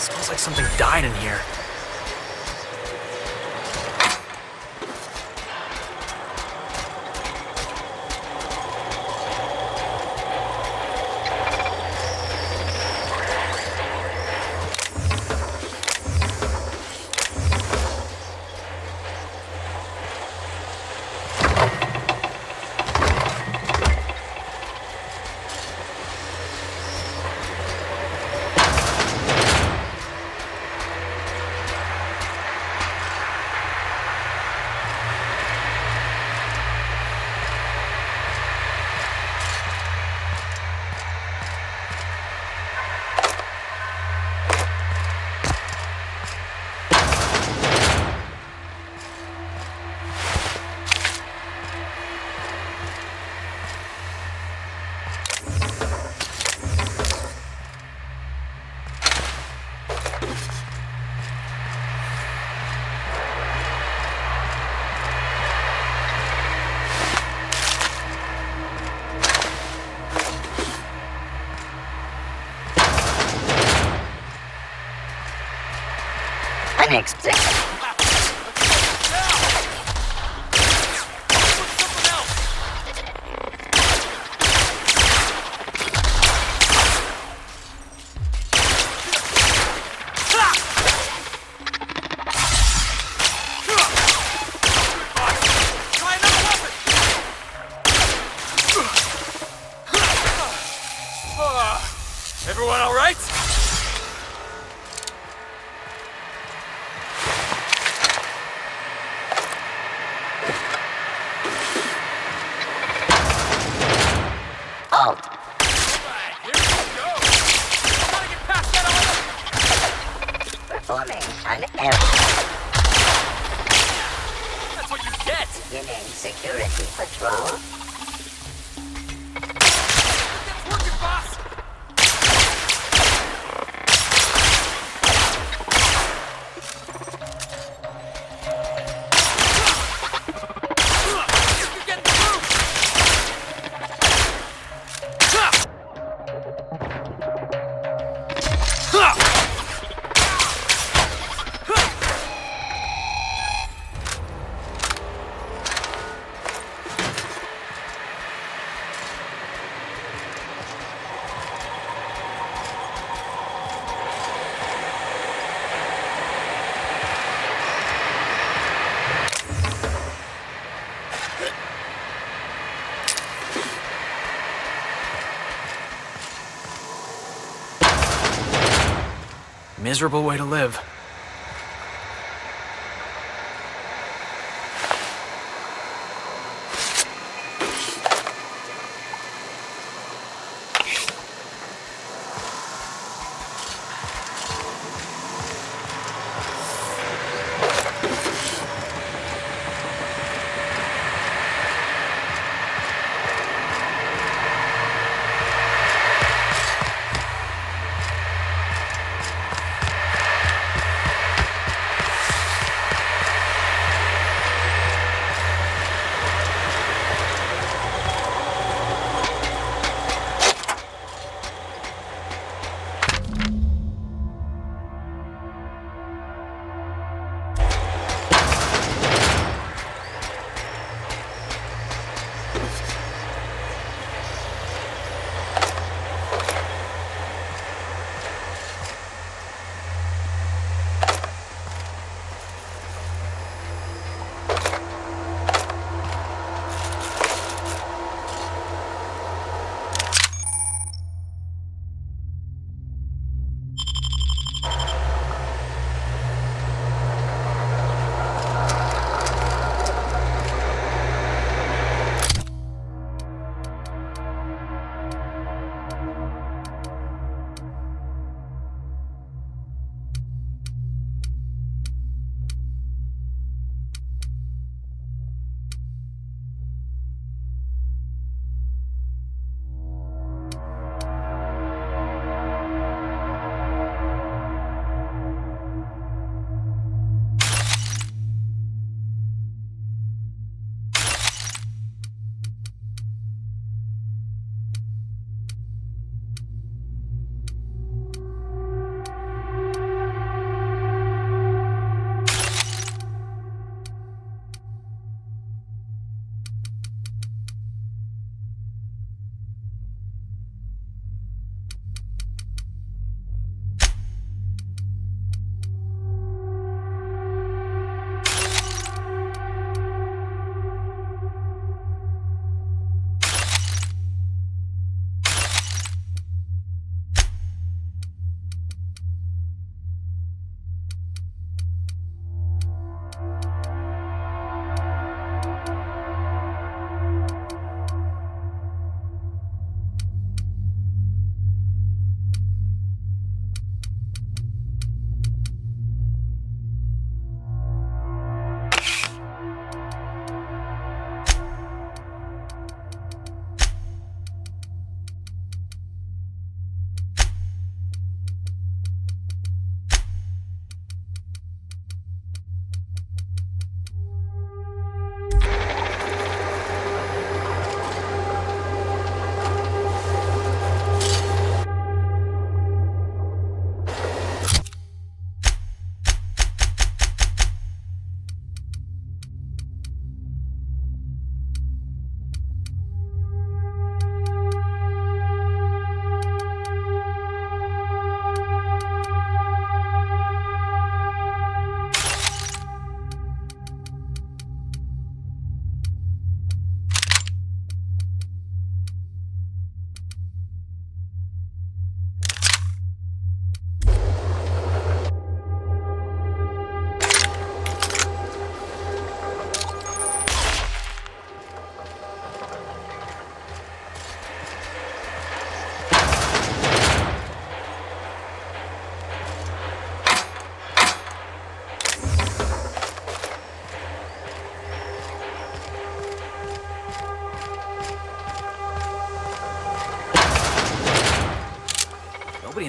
Smells like something died in here. Unexpected. Everyone all right? Halt. Here we go. Gotta get past that order. Performing an error. That's what you get. Beginning security patrol. That's working, boss. You're getting through. Miserable way to live.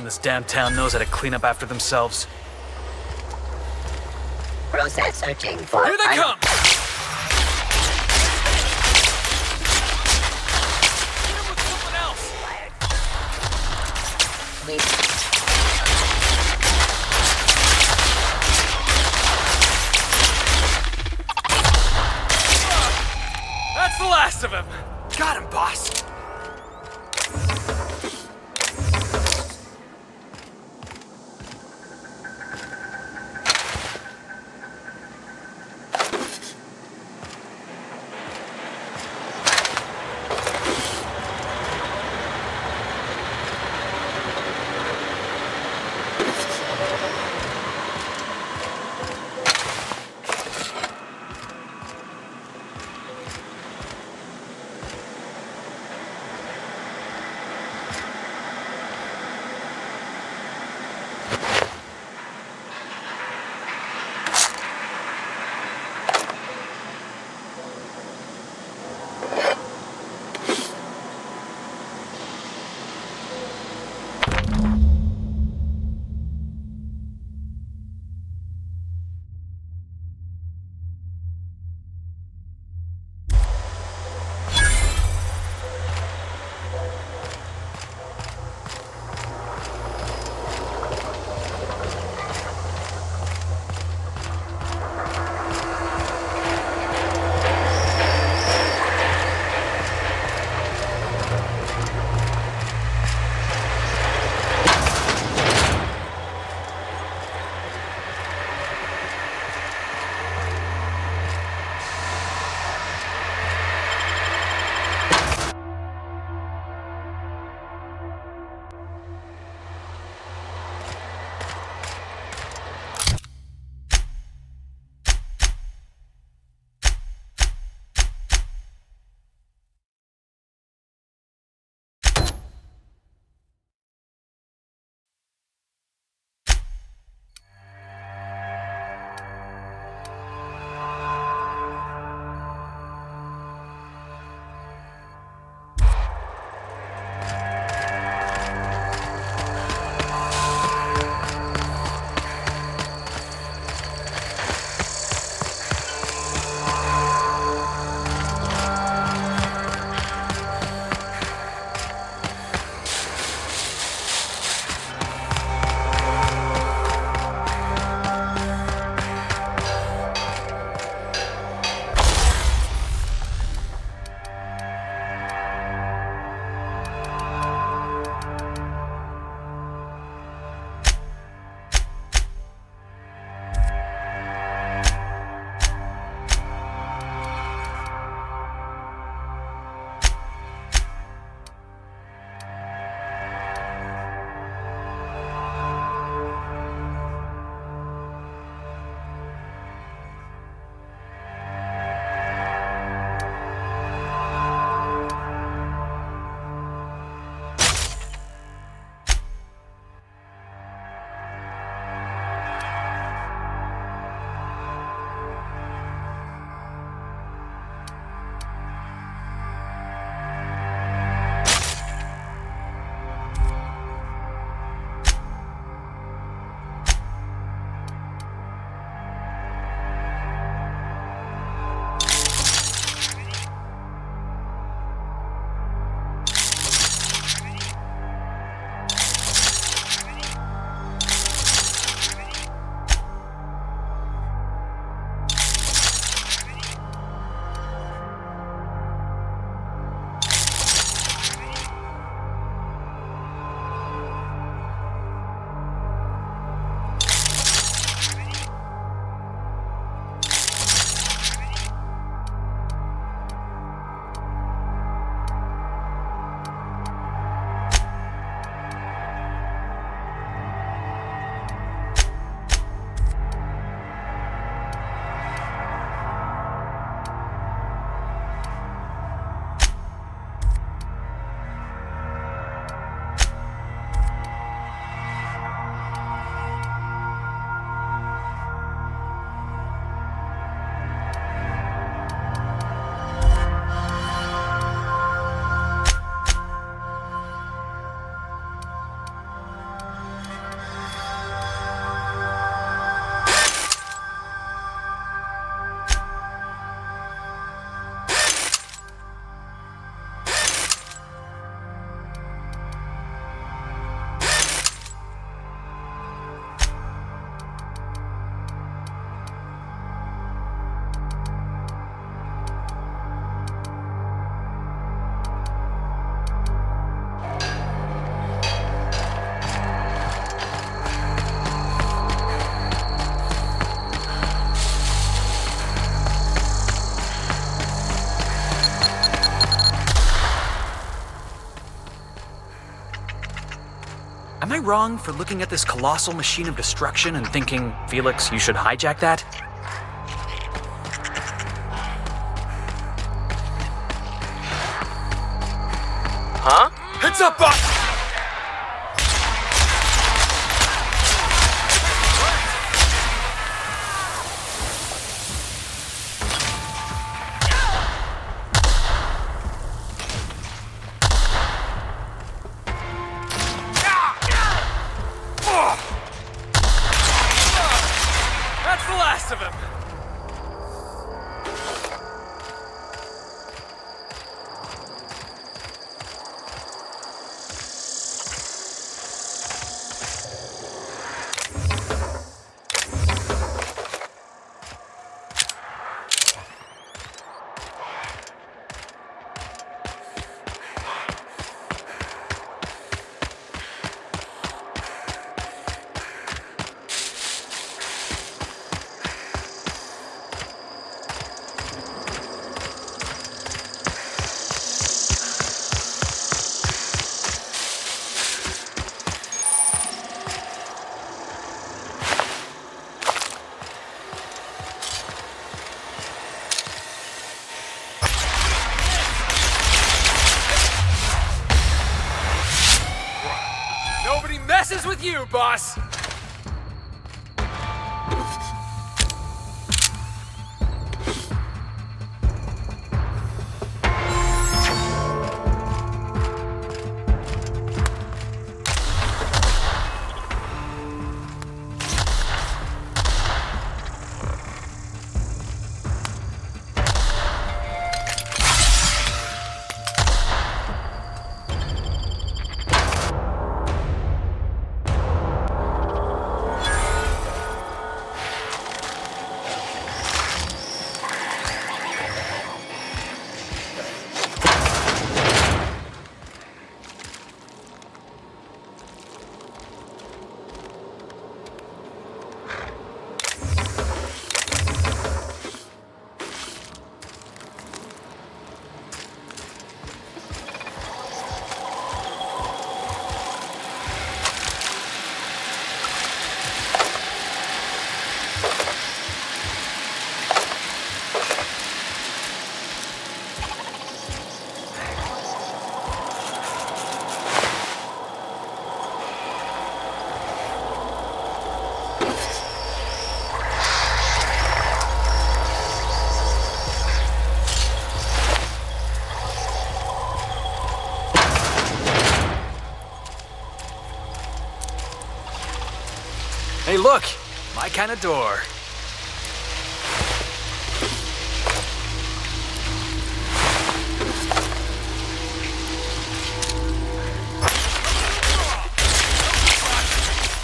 This damn town knows how to clean up after themselves. Process searching for... Here they come! Hit 'em with something else! We... That's the last of him! Got him, boss! wrong for looking at this colossal machine of destruction and thinking, Felix, you should hijack that? Huh? Heads up, boss! That's the last of him! Nobody messes with you, boss! Hey, look! My kind of door.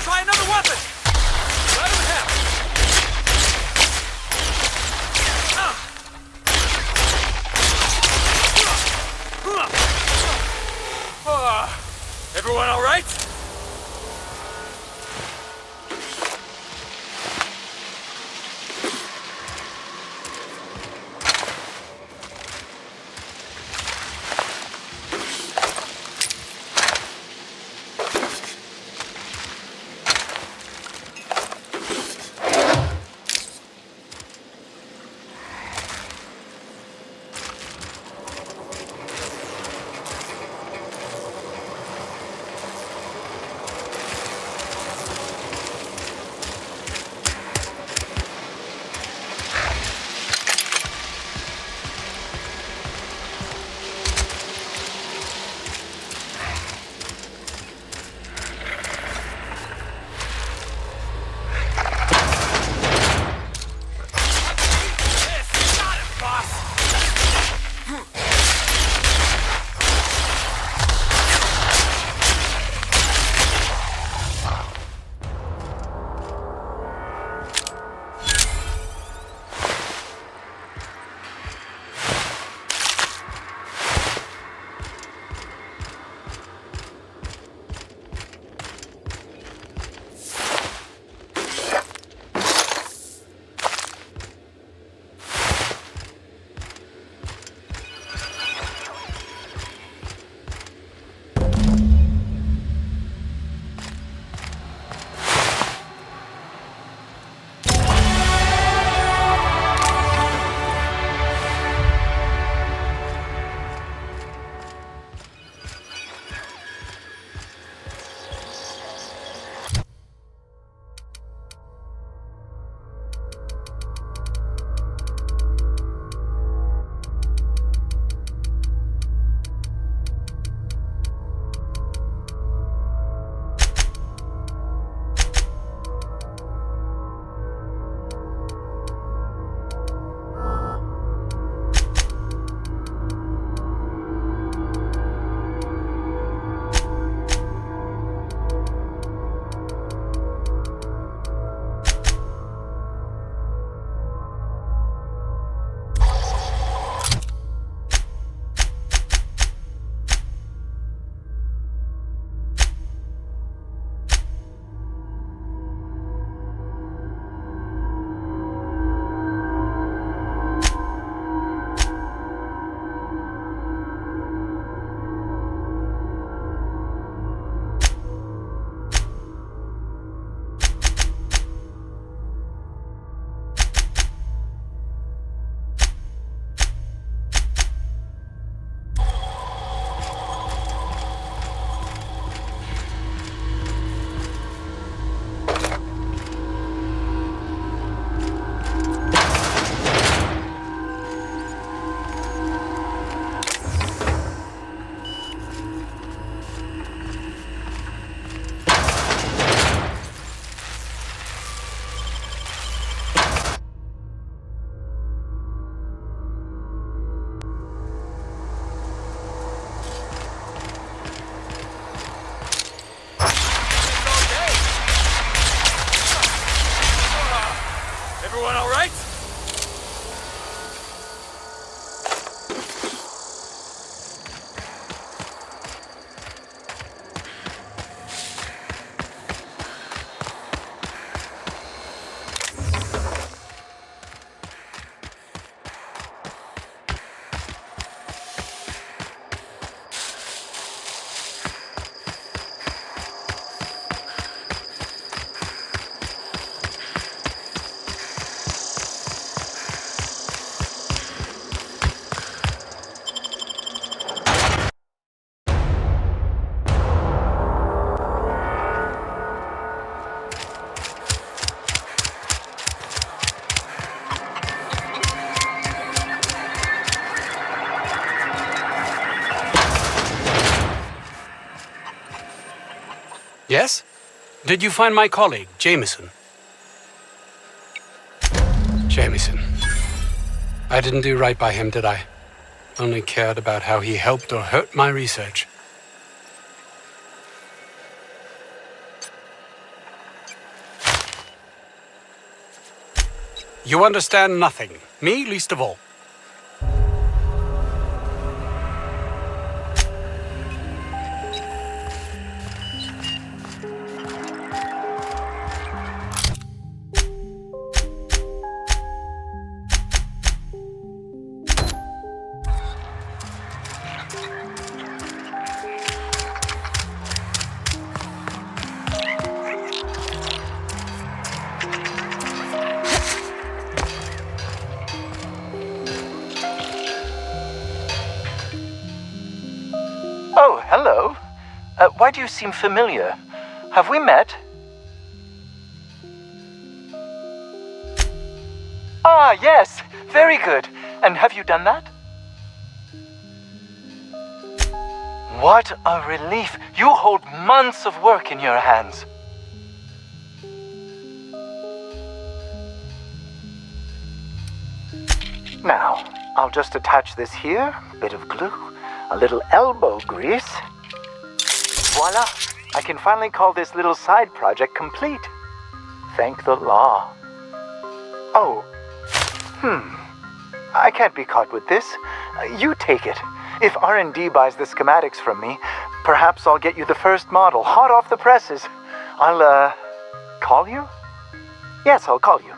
Try another weapon! Let him have it. Everyone all right? Everyone all right? Yes? Did you find my colleague, Jameson? Jameson. I didn't do right by him, did I? Only cared about how he helped or hurt my research. You understand nothing. Me least of all. Oh, hello. Why do you seem familiar? Have we met? Ah, yes. Very good. And have you done that? What a relief. You hold months of work in your hands. Now, I'll just attach this here. Bit of glue. A little elbow grease. Voila! I can finally call this little side project complete. Thank the law. Oh. I can't be caught with this. You take it. If R&D buys the schematics from me, perhaps I'll get you the first model, hot off the presses. I'll, call you? Yes, I'll call you.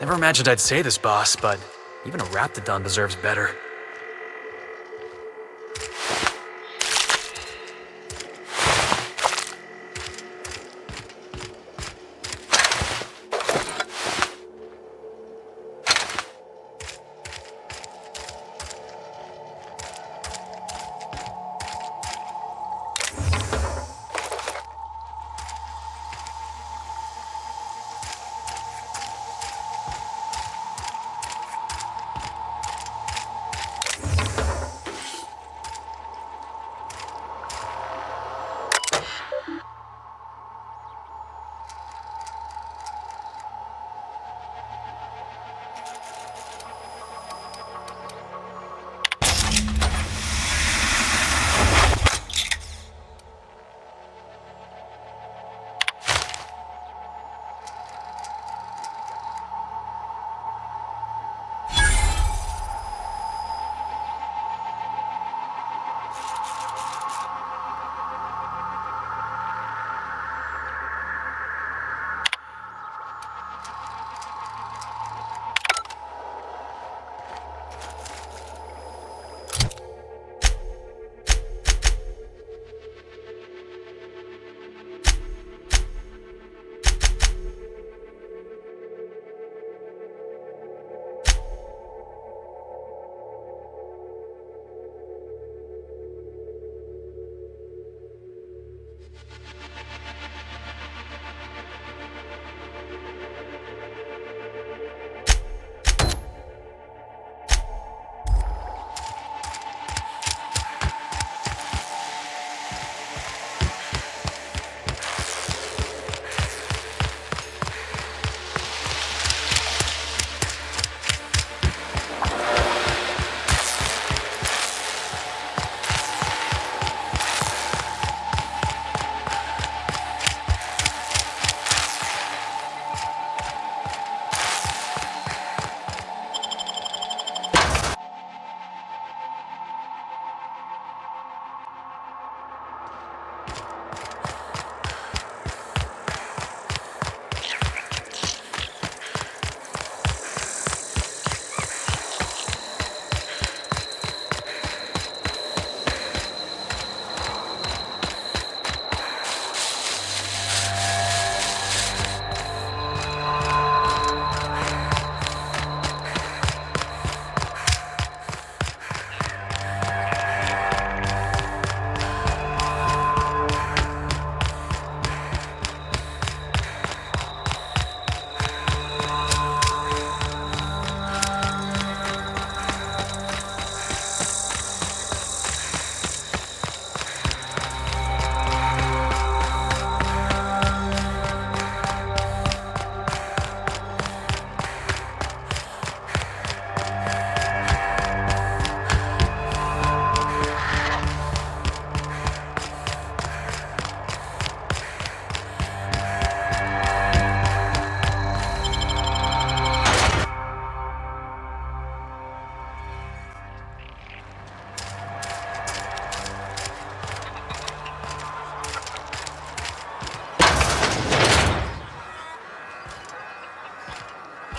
Never imagined I'd say this, boss, but even a Raptidon deserves better.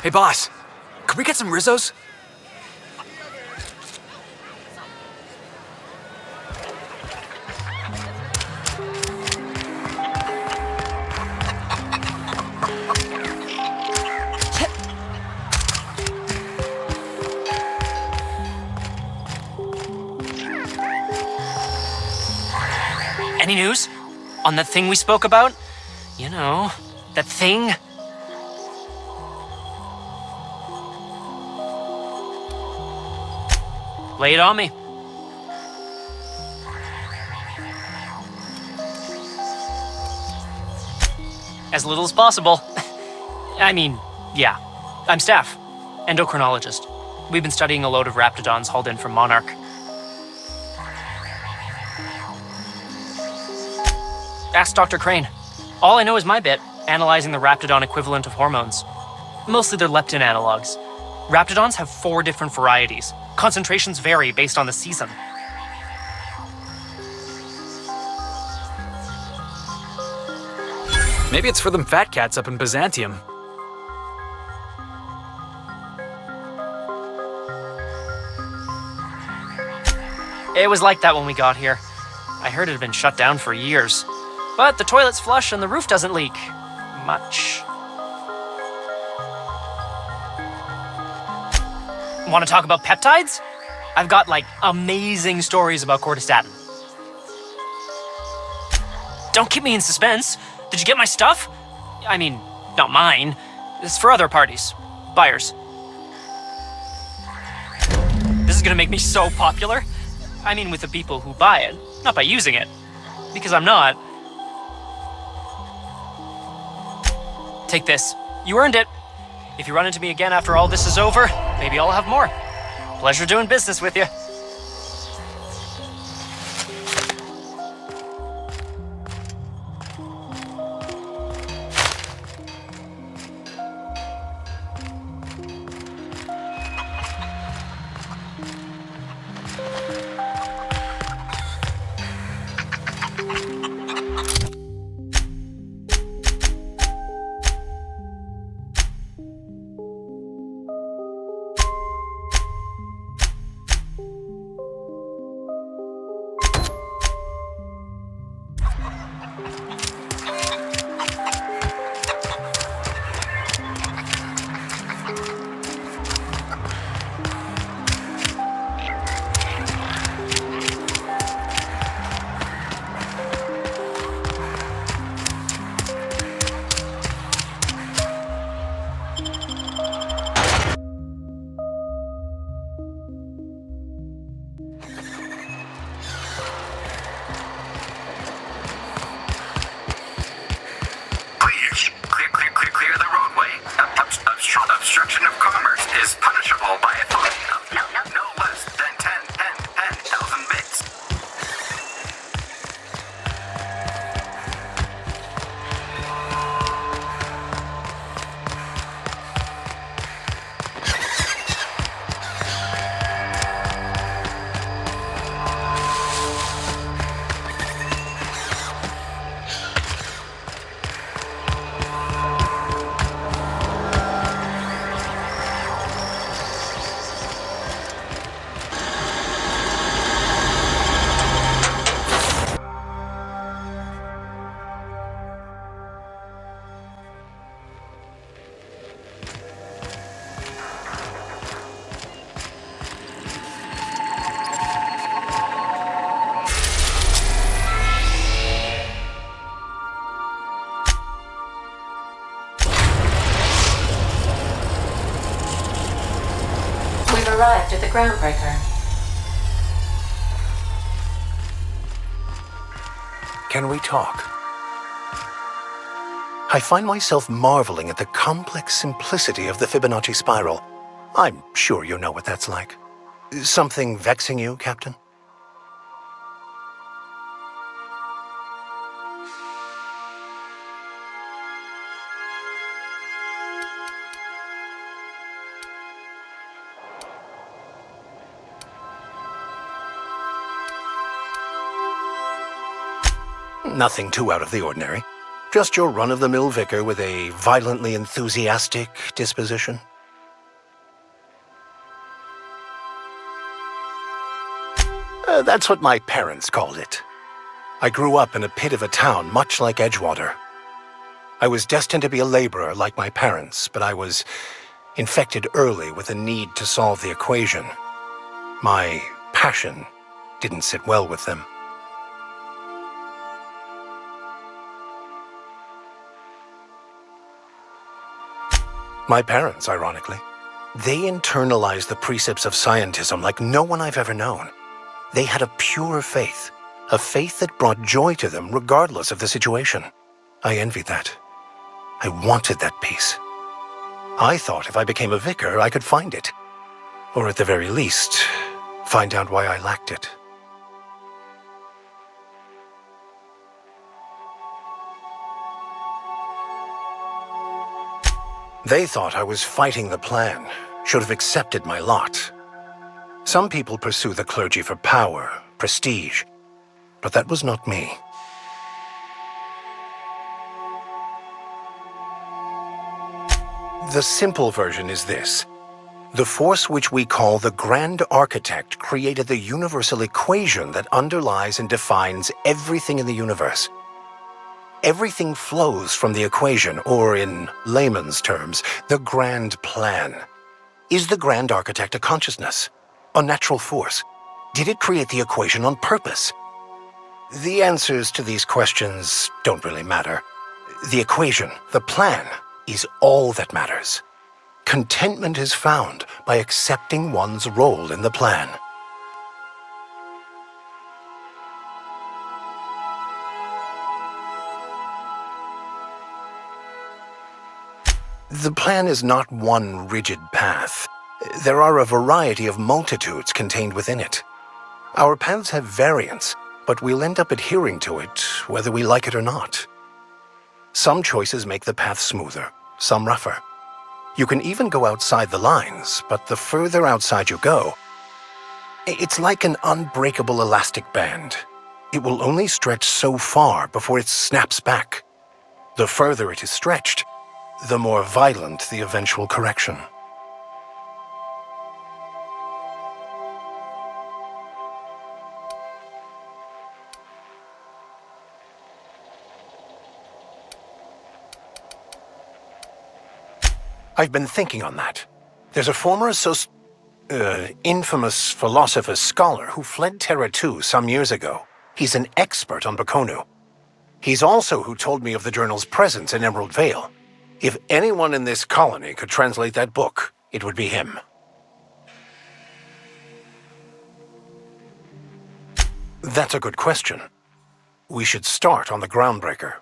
Hey, boss. Could we get some Rizzos? Any news? On that thing we spoke about? You know, that thing? Lay it on me. As little as possible. I mean, yeah. I'm Staff, endocrinologist. We've been studying a load of Raptidons hauled in from Monarch. Ask Dr. Crane. All I know is my bit, analyzing the Raptidon equivalent of hormones. Mostly they're leptin analogs. Raptidons have 4 different varieties. Concentrations vary based on the season. Maybe it's for them fat cats up in Byzantium. It was like that when we got here. I heard it had been shut down for years. But the toilet's flush and the roof doesn't leak. Much. Want to talk about peptides? I've got, amazing stories about cortistatin. Don't keep me in suspense. Did you get my stuff? I mean, not mine. It's for other parties. Buyers. This is gonna make me so popular. I mean, with the people who buy it, not by using it. Because I'm not. Take this. You earned it. If you run into me again after all this is over, maybe I'll have more. Pleasure doing business with you. Clear the roadway. Obstruction of commerce is punishable by a fine of no less than 10,000 bits. We've arrived at the groundbreaker. Can we talk? I find myself marveling at the complex simplicity of the Fibonacci spiral. I'm sure you know what that's like. Something vexing you, Captain? Nothing too out of the ordinary. Just your run-of-the-mill vicar with a violently enthusiastic disposition. That's what my parents called it. I grew up in a pit of a town much like Edgewater. I was destined to be a laborer like my parents, but I was infected early with a need to solve the equation. My passion didn't sit well with them. My parents, ironically. They internalized the precepts of scientism like no one I've ever known. They had a pure faith, a faith that brought joy to them regardless of the situation. I envied that. I wanted that peace. I thought if I became a vicar, I could find it. Or at the very least, find out why I lacked it. They thought I was fighting the plan, should have accepted my lot. Some people pursue the clergy for power, prestige, but that was not me. The simple version is this. The force which we call the Grand Architect created the universal equation that underlies and defines everything in the universe. Everything flows from the equation, or in layman's terms, the grand plan. Is the Grand Architect a consciousness? A natural force? Did it create the equation on purpose? The answers to these questions don't really matter. The equation, the plan, is all that matters. Contentment is found by accepting one's role in the plan. The plan is not one rigid path. There are a variety of multitudes contained within it. Our paths have variance, but we'll end up adhering to it whether we like it or not. Some choices make the path smoother, some rougher. You can even go outside the lines, but the further outside you go, it's like an unbreakable elastic band. It will only stretch so far before it snaps back. The further it is stretched, the more violent the eventual correction. I've been thinking on that. There's a former infamous philosopher scholar who fled Terra 2 some years ago. He's an expert on Bakonu. He's also who told me of the journal's presence in Emerald Vale. If anyone in this colony could translate that book, it would be him. That's a good question. We should start on the Groundbreaker.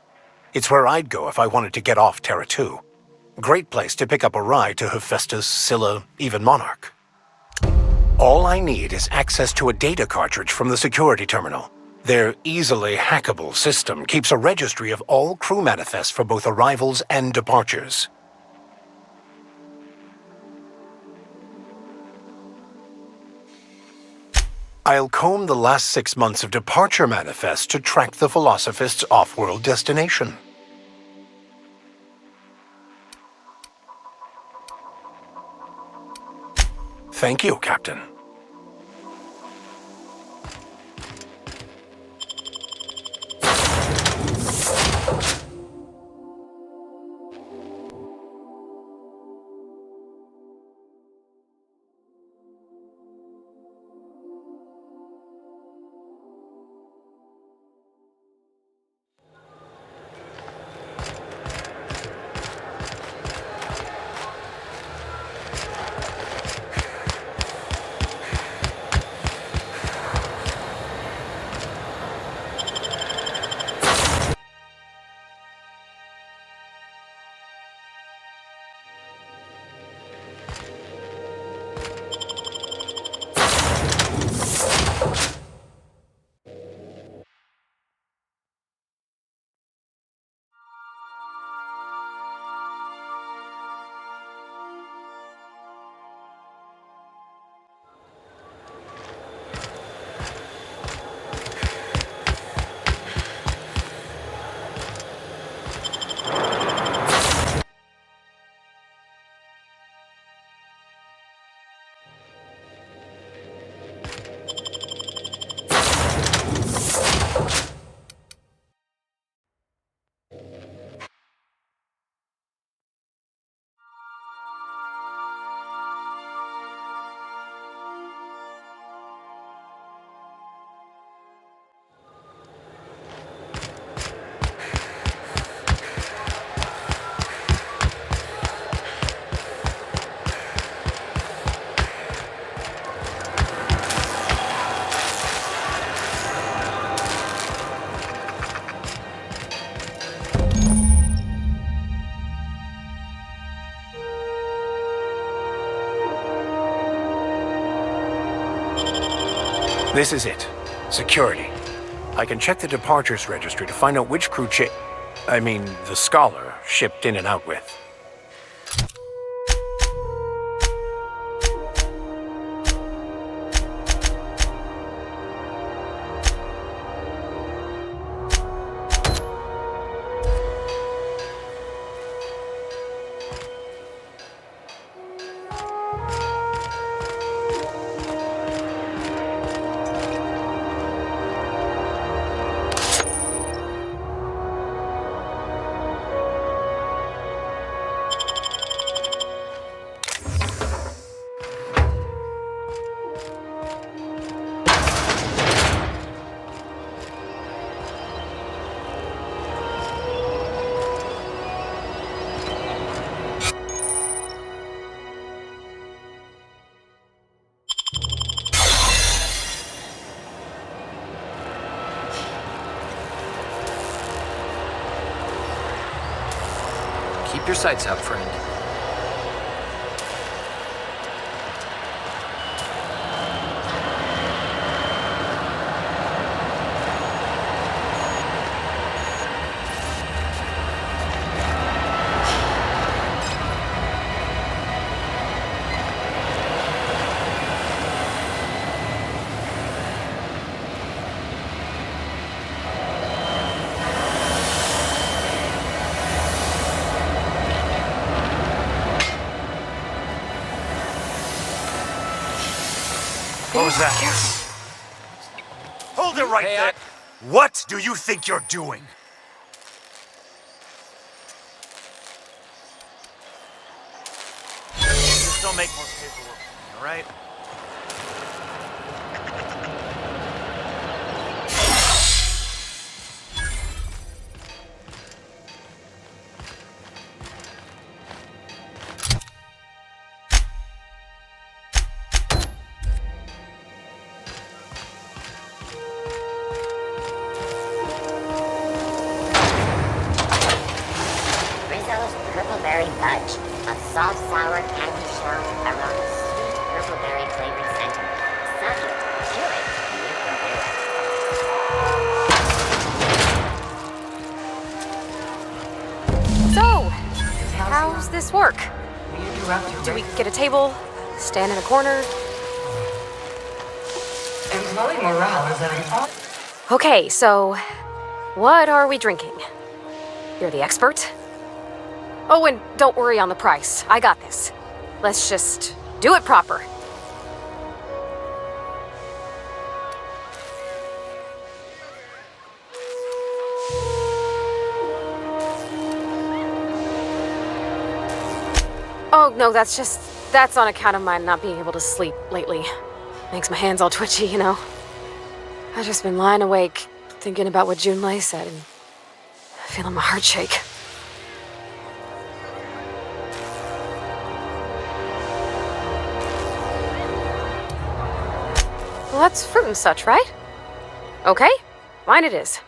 It's where I'd go if I wanted to get off Terra 2. Great place to pick up a ride to Hephaestus, Scylla, even Monarch. All I need is access to a data cartridge from the security terminal. Their easily hackable system keeps a registry of all crew manifests for both arrivals and departures. I'll comb the last 6 months of departure manifests to track the Philosophist's off-world destination. Thank you, Captain. This is it. Security. I can check the departures registry to find out which crew the scholar shipped in and out with. Your sight's up, friend. What was that? Hold it right there! What do you think you're doing? Just don't make more paperwork, alright? Rizzo's Purpleberry Fudge. A soft, sour candy shell around a sweet purpleberry flavored center. Suck it, chew it, you can do it. So, how's this work? Do we get a table? Stand in a corner? Employee morale is at an all. Okay, so what are we drinking? You're the expert? Oh, and don't worry on the price. I got this. Let's just do it proper. Oh, no, that's on account of my not being able to sleep lately. Makes my hands all twitchy, you know. I've just been lying awake, thinking about what Junlei said, and feeling my heart shake. Well, that's fruit and such, right? Okay, mine it is.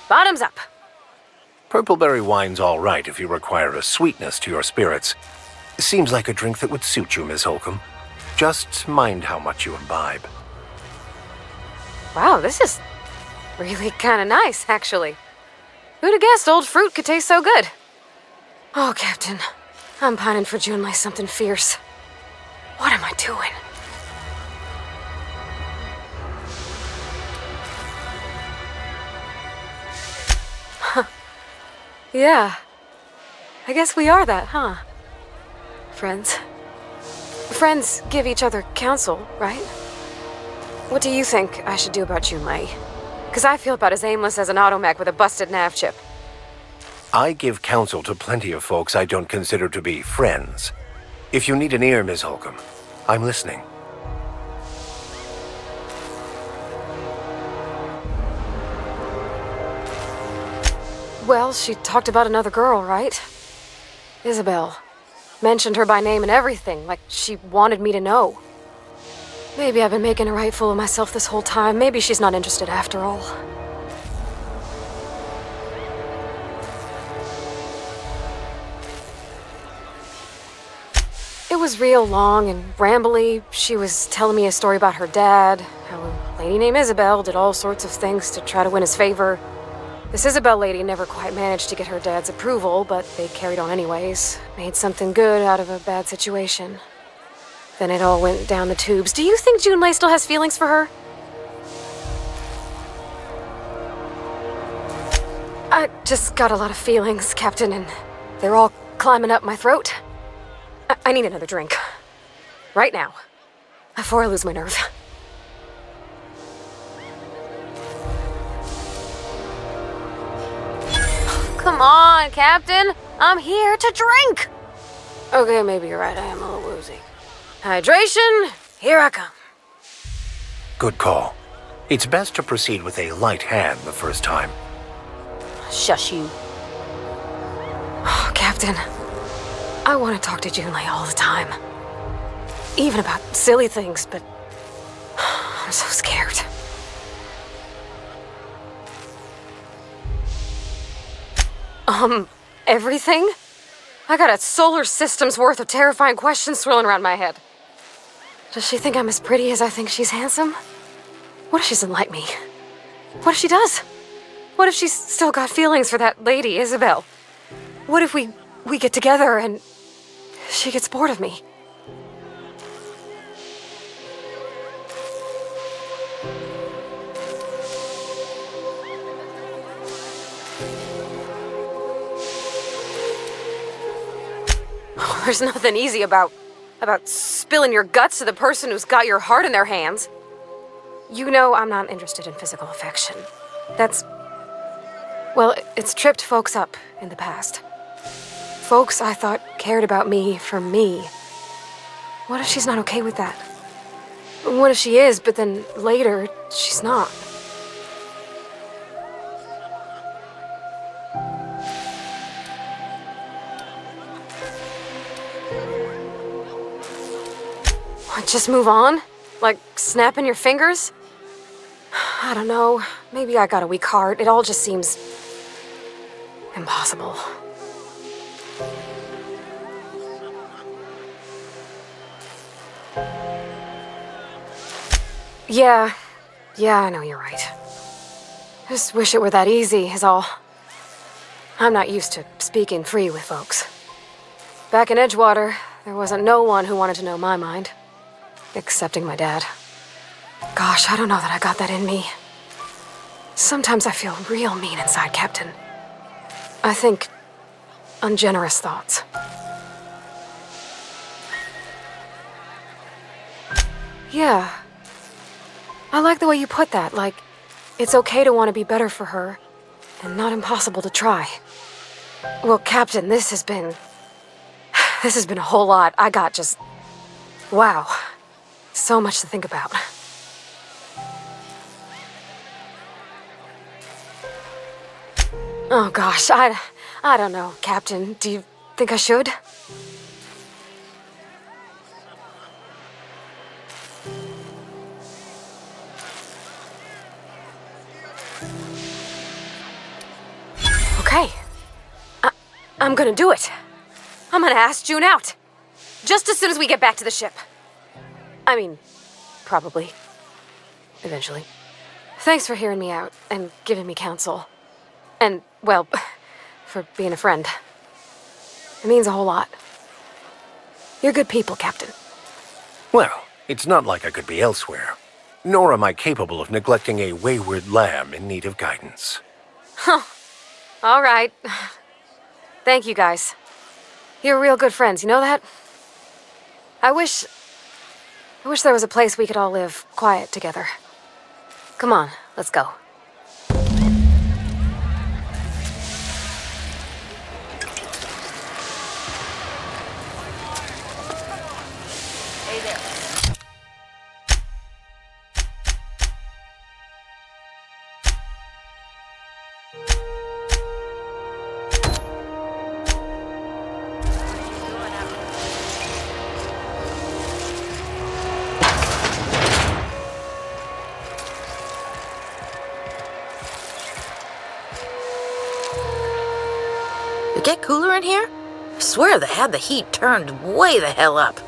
Bottoms up. Purpleberry wine's all right if you require a sweetness to your spirits. Seems like a drink that would suit you, Miss Holcomb. Just mind how much you imbibe. Wow, this is really kind of nice, actually. Who'd have guessed old fruit could taste so good? Oh, Captain, I'm pining for Junlei something fierce. What am I doing? Huh. Yeah. I guess we are that, huh? Friends. Friends give each other counsel, right? What do you think I should do about Junlei? Because I feel about as aimless as an automech with a busted nav chip. I give counsel to plenty of folks I don't consider to be friends. If you need an ear, Miss Holcomb, I'm listening. Well, she talked about another girl, right? Isabel. Mentioned her by name and everything, like she wanted me to know. Maybe I've been making a right fool of myself this whole time. Maybe she's not interested after all. It was real long and rambly. She was telling me a story about her dad, how a lady named Isabel did all sorts of things to try to win his favor. This Isabel lady never quite managed to get her dad's approval, but they carried on anyways. Made something good out of a bad situation. Then it all went down the tubes. Do you think Junlei still has feelings for her? I just got a lot of feelings, Captain, and they're all climbing up my throat. I need another drink. Right now. Before I lose my nerve. Come on, Captain. I'm here to drink. Okay, maybe you're right. I am a little woozy. Hydration, here I come. Good call. It's best to proceed with a light hand the first time. Shush you. Oh, Captain, I want to talk to Junlei all the time. Even about silly things, but I'm so scared. Everything? I got a solar system's worth of terrifying questions swirling around my head. Does she think I'm as pretty as I think she's handsome? What if she doesn't like me? What if she does? What if she's still got feelings for that lady, Isabel? What if we get together and she gets bored of me? There's nothing easy about spilling your guts to the person who's got your heart in their hands. You know I'm not interested in physical affection. Well, it's tripped folks up in the past. Folks I thought cared about me for me. What if she's not okay with that? What if she is, but then later, she's not? What, just move on? Like snapping your fingers? I don't know. Maybe I got a weak heart. It all just seems impossible. Yeah, I know you're right. Just wish it were that easy, is all. I'm not used to speaking free with folks. Back in Edgewater, there wasn't no one who wanted to know my mind. Excepting my dad. Gosh, I don't know that I got that in me. Sometimes I feel real mean inside, Captain. I think ungenerous thoughts. Yeah. I like the way you put that, like, it's okay to want to be better for her, and not impossible to try. Well, Captain, this has been a whole lot. I got just... wow. So much to think about. Oh gosh, I don't know, Captain. Do you think I should? Okay. I'm gonna do it. I'm gonna ask June out. Just as soon as we get back to the ship. I mean, probably. Eventually. Thanks for hearing me out and giving me counsel. And, well, for being a friend. It means a whole lot. You're good people, Captain. Well, it's not like I could be elsewhere. Nor am I capable of neglecting a wayward lamb in need of guidance. Huh. All right. Thank you, guys. You're real good friends, you know that? I wish there was a place we could all live quiet together. Come on, let's go. Hey there. It get cooler in here? I swear they had the heat turned way the hell up.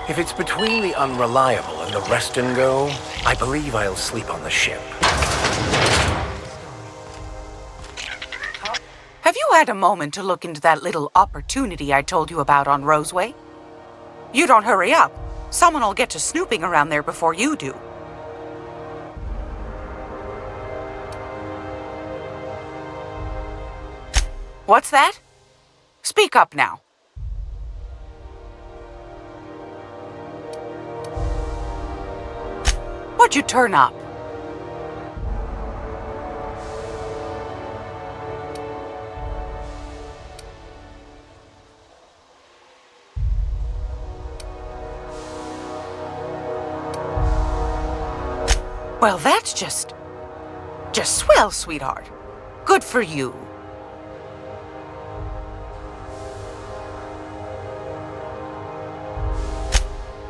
If it's between the unreliable and the rest and go, I believe I'll sleep on the ship. Have you had a moment to look into that little opportunity I told you about on Roseway? You don't hurry up. Someone will get to snooping around there before you do. What's that? Speak up now. What'd you turn up? Well, that's just swell, sweetheart. Good for you.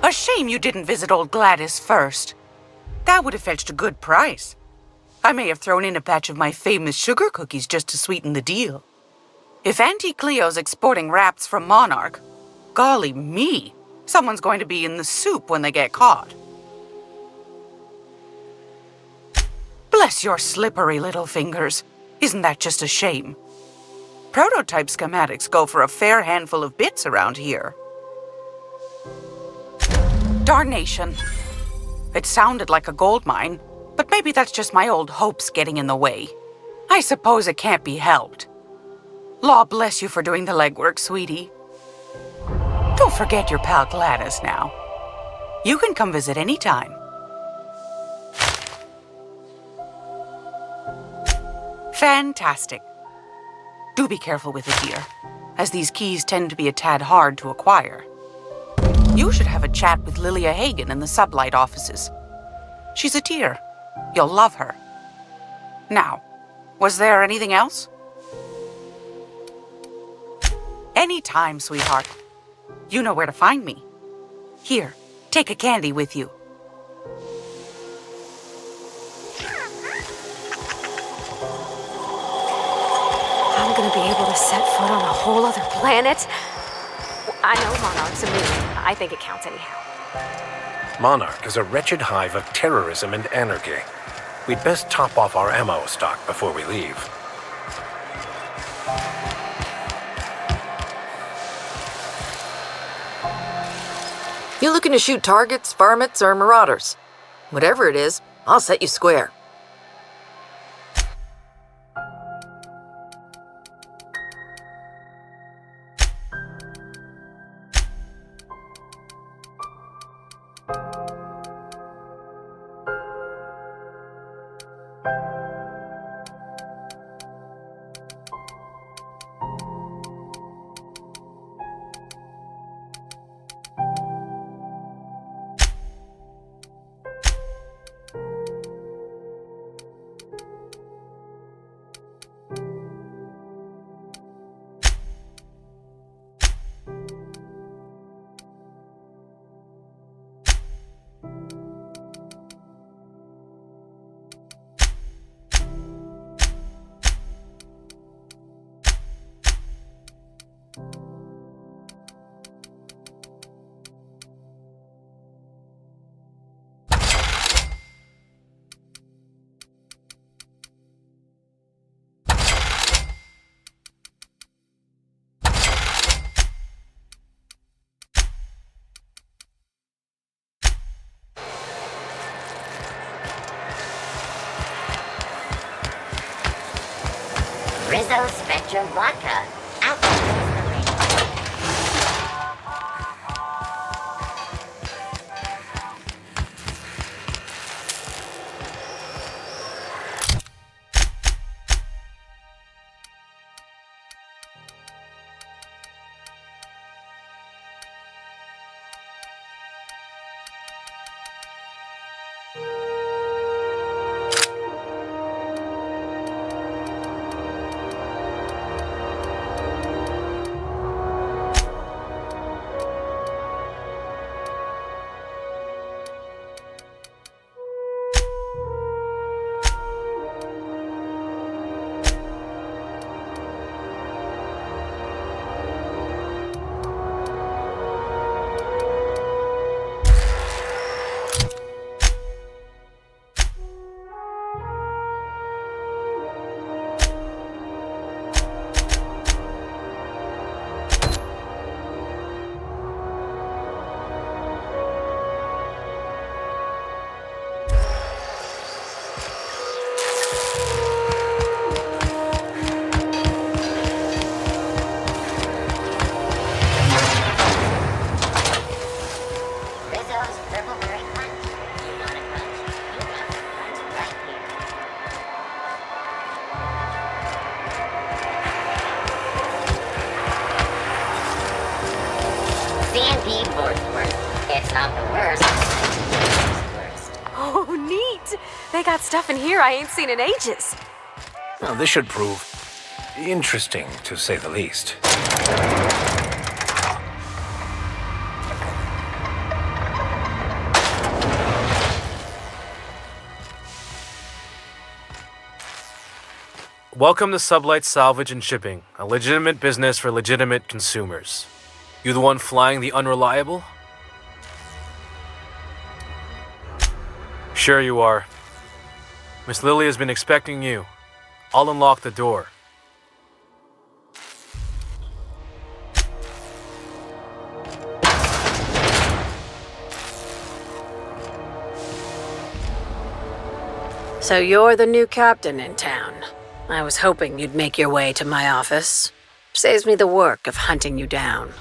A shame you didn't visit old Gladys first. That would have fetched a good price. I may have thrown in a batch of my famous sugar cookies just to sweeten the deal. If Auntie Cleo's exporting wraps from Monarch, golly me, someone's going to be in the soup when they get caught. Bless your slippery little fingers. Isn't that just a shame? Prototype schematics go for a fair handful of bits around here. Darnation. It sounded like a gold mine, but maybe that's just my old hopes getting in the way. I suppose it can't be helped. Law bless you for doing the legwork, sweetie. Don't forget your pal Gladys now. You can come visit anytime. Fantastic. Do be careful with it, dear, as these keys tend to be a tad hard to acquire. You should have a chat with Lilia Hagen in the Sublight offices. She's a dear. You'll love her. Now, was there anything else? Anytime, sweetheart. You know where to find me. Here, take a candy with you. I'm gonna be able to set foot on a whole other planet. I know Monarch's a movie. I think it counts anyhow. Monarch is a wretched hive of terrorism and anarchy. We'd best top off our ammo stock before we leave. You looking to shoot targets, varmints, or marauders? Whatever it is, I'll set you square. Rizzo Spectrum Vodka. It's not the worst. It's worst. Oh, neat. They got stuff in here I ain't seen in ages. Now, this should prove interesting, to say the least. Welcome to Sublight Salvage and Shipping, a legitimate business for legitimate consumers. You the one flying the unreliable? Sure you are. Miss Lily has been expecting you. I'll unlock the door. So you're the new captain in town. I was hoping you'd make your way to my office. Saves me the work of hunting you down.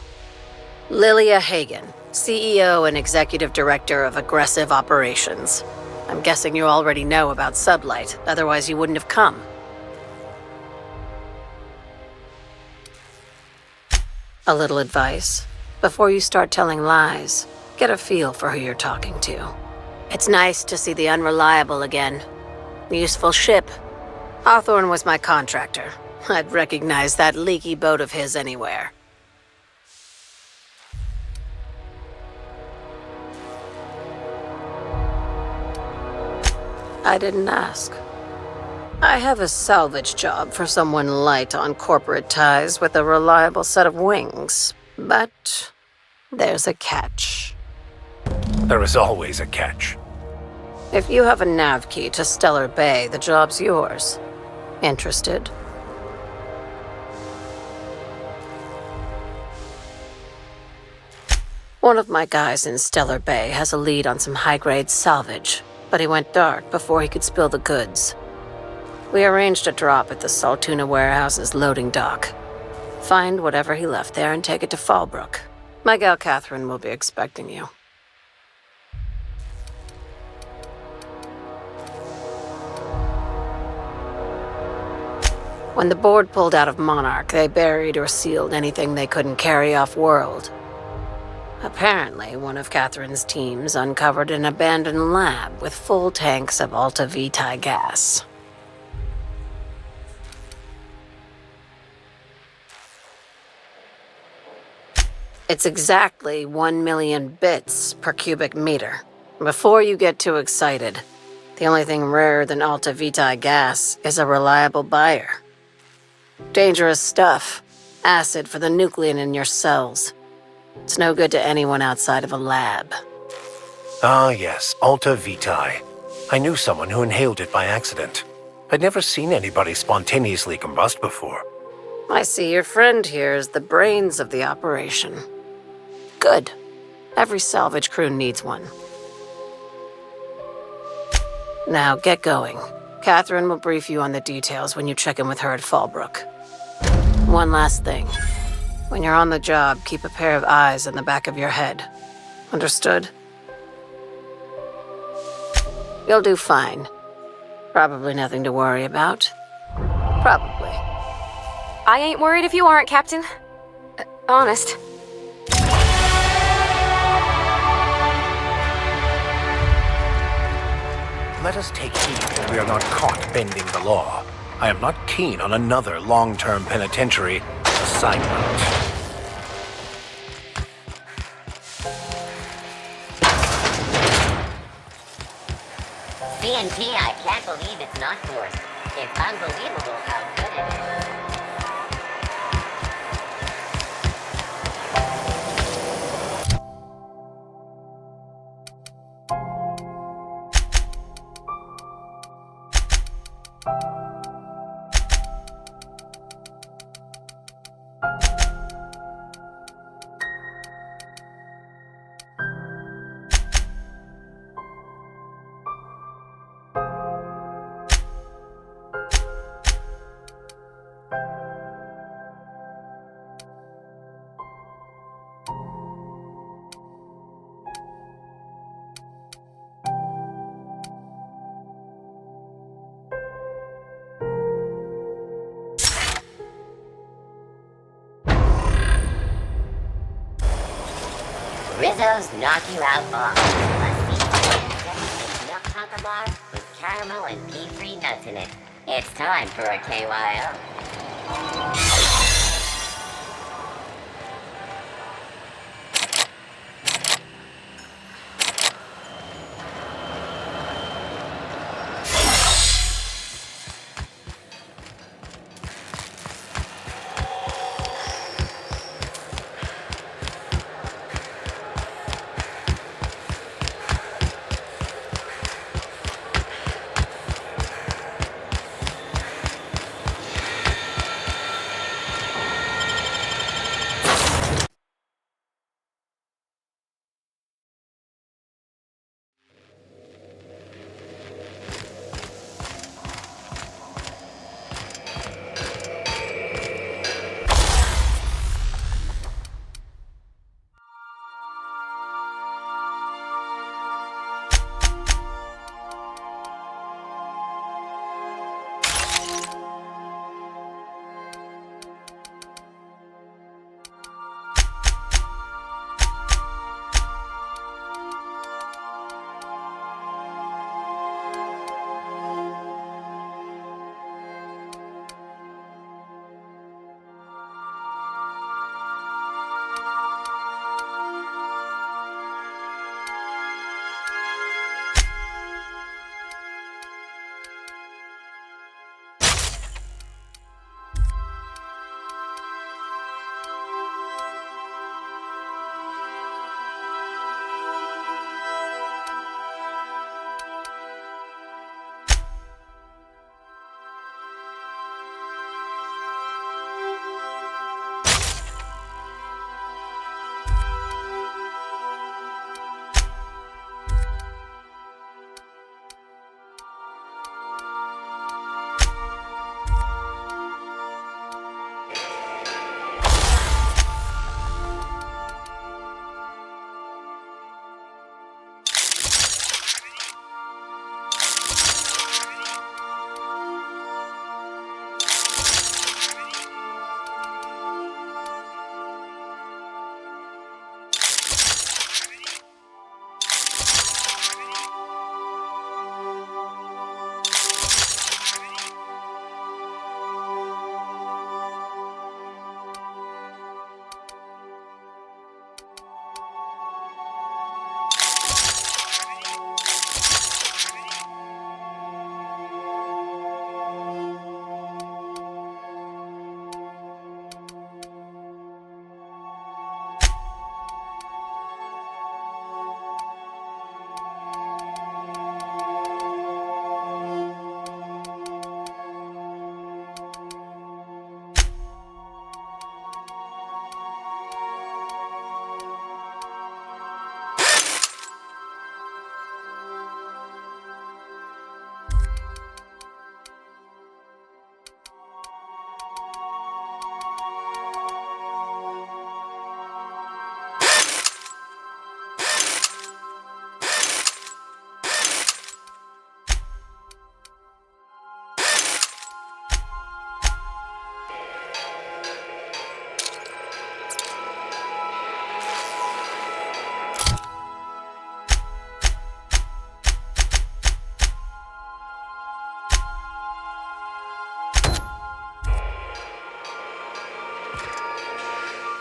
Lilia Hagen, CEO and Executive Director of Aggressive Operations. I'm guessing you already know about Sublight, otherwise you wouldn't have come. A little advice. Before you start telling lies, get a feel for who you're talking to. It's nice to see the Unreliable again. Useful ship. Hawthorne was my contractor. I'd recognize that leaky boat of his anywhere. I didn't ask. I have a salvage job for someone light on corporate ties with a reliable set of wings, but there's a catch. There is always a catch. If you have a nav key to Stellar Bay, the job's yours. Interested? One of my guys in Stellar Bay has a lead on some high-grade salvage, but he went dark before he could spill the goods. We arranged a drop at the Saltuna warehouse's loading dock. Find whatever he left there and take it to Fallbrook. My gal Catherine will be expecting you. When the board pulled out of Monarch, they buried or sealed anything they couldn't carry off-world. Apparently, one of Catherine's teams uncovered an abandoned lab with full tanks of Alta Vitae gas. It's exactly 1 million bits per cubic meter. Before you get too excited, the only thing rarer than Alta Vitae gas is a reliable buyer. Dangerous stuff. Acid for the nuclein in your cells. It's no good to anyone outside of a lab. Ah, yes, Alta Vitae. I knew someone who inhaled it by accident. I'd never seen anybody spontaneously combust before. I see your friend here is the brains of the operation. Good. Every salvage crew needs one. Now, get going. Catherine will brief you on the details when you check in with her at Fallbrook. One last thing. When you're on the job, keep a pair of eyes in the back of your head. Understood? You'll do fine. Probably nothing to worry about. Probably. I ain't worried if you aren't, Captain. Honest. Let us take heed that we are not caught bending the law. I am not keen on another long-term penitentiary assignment. CNT, I can't believe it's not forced. It's unbelievable how good it is. Rizzo's Knock You Out Bar. A seasoned milk chocolate bar with caramel and pea-free nuts in it. It's time for a KYO.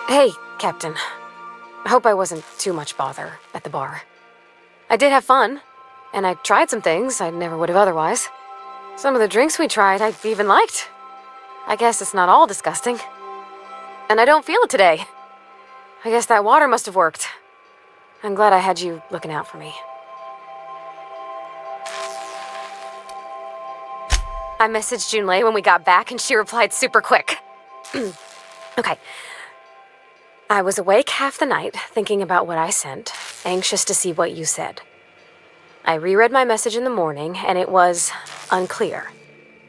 Hey, Captain. I hope I wasn't too much bother at the bar. I did have fun, and I tried some things I never would have otherwise. Some of the drinks we tried I even liked. I guess it's not all disgusting. And I don't feel it today. I guess that water must have worked. I'm glad I had you looking out for me. I messaged Junlei when we got back, and she replied super quick. Okay. I was awake half the night, thinking about what I sent, anxious to see what you said. I reread my message in the morning, and it was unclear.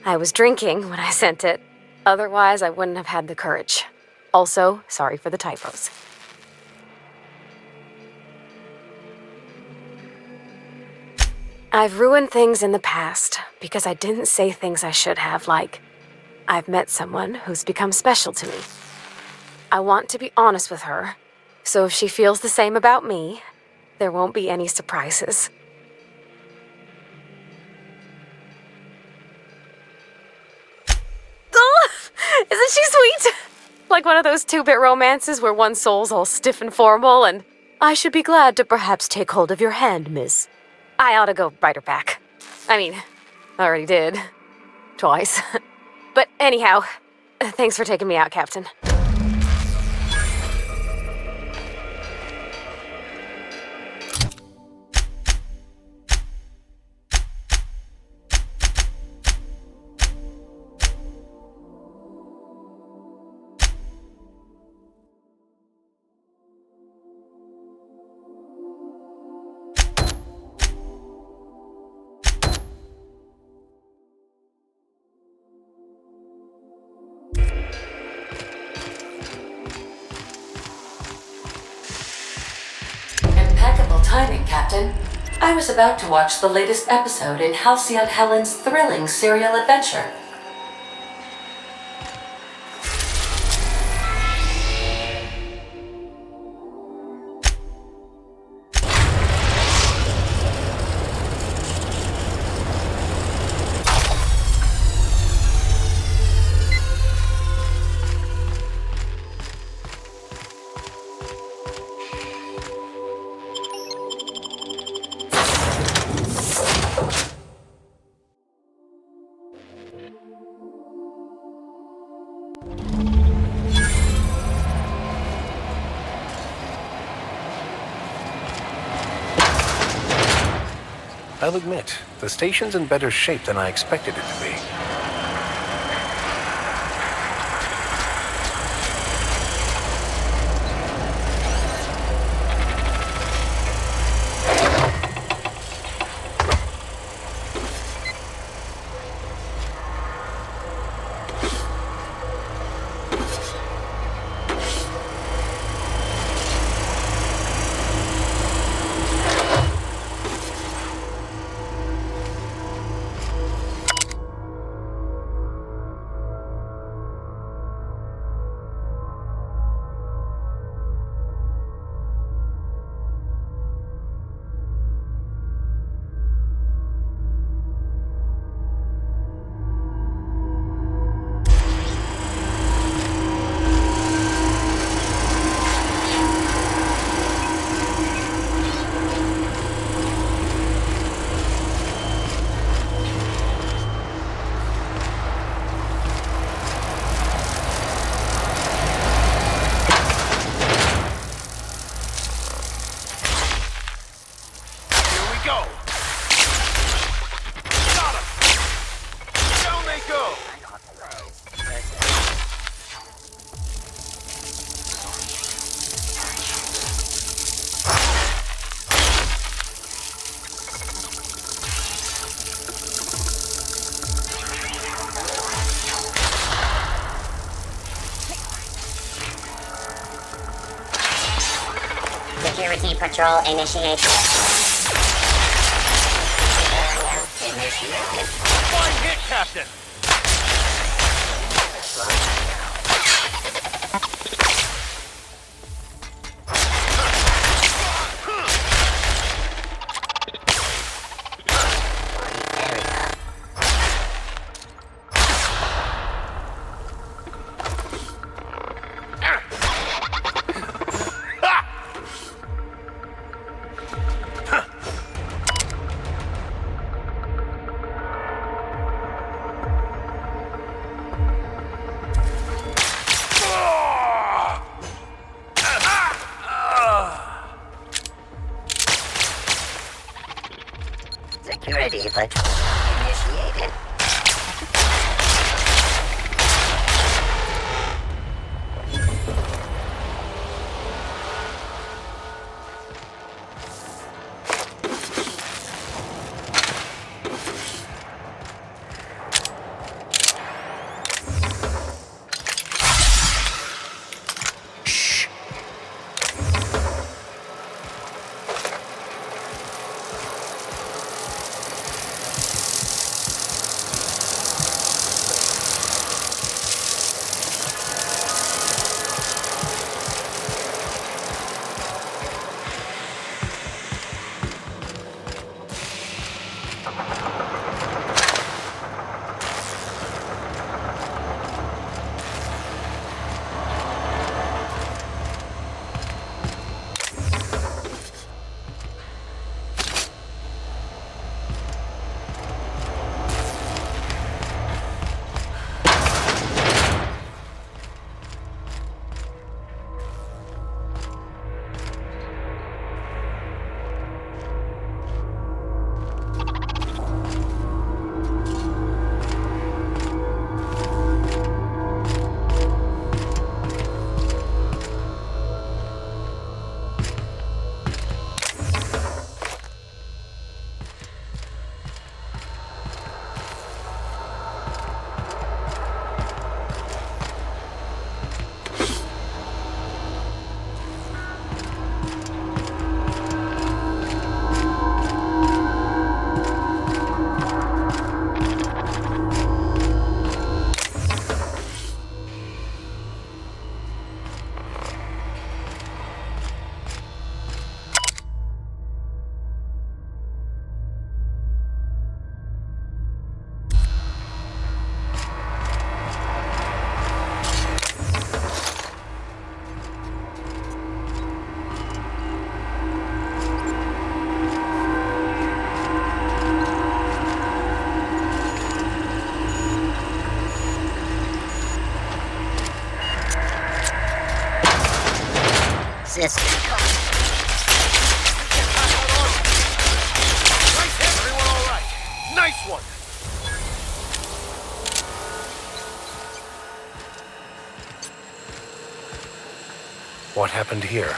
I was drinking when I sent it. Otherwise, I wouldn't have had the courage. Also, sorry for the typos. I've ruined things in the past because I didn't say things I should have, like, I've met someone who's become special to me. I want to be honest with her, So if she feels the same about me, there won't be any surprises. Oh, isn't she sweet? Like one of those 2-bit romances where one soul's all stiff and formal and, I should be glad to perhaps take hold of your hand, miss. I ought to go write her back. I mean, I already did. Twice. But anyhow, thanks for taking me out, Captain. Impeccable timing, Captain. I was about to watch the latest episode in Halcyon Helen's thrilling serial adventure. I'll admit, the station's in better shape than I expected it to be. Security patrol initiated. One hit, Captain! Security patrol initiated. system. Nice hit, everyone all right. Nice one. What happened here?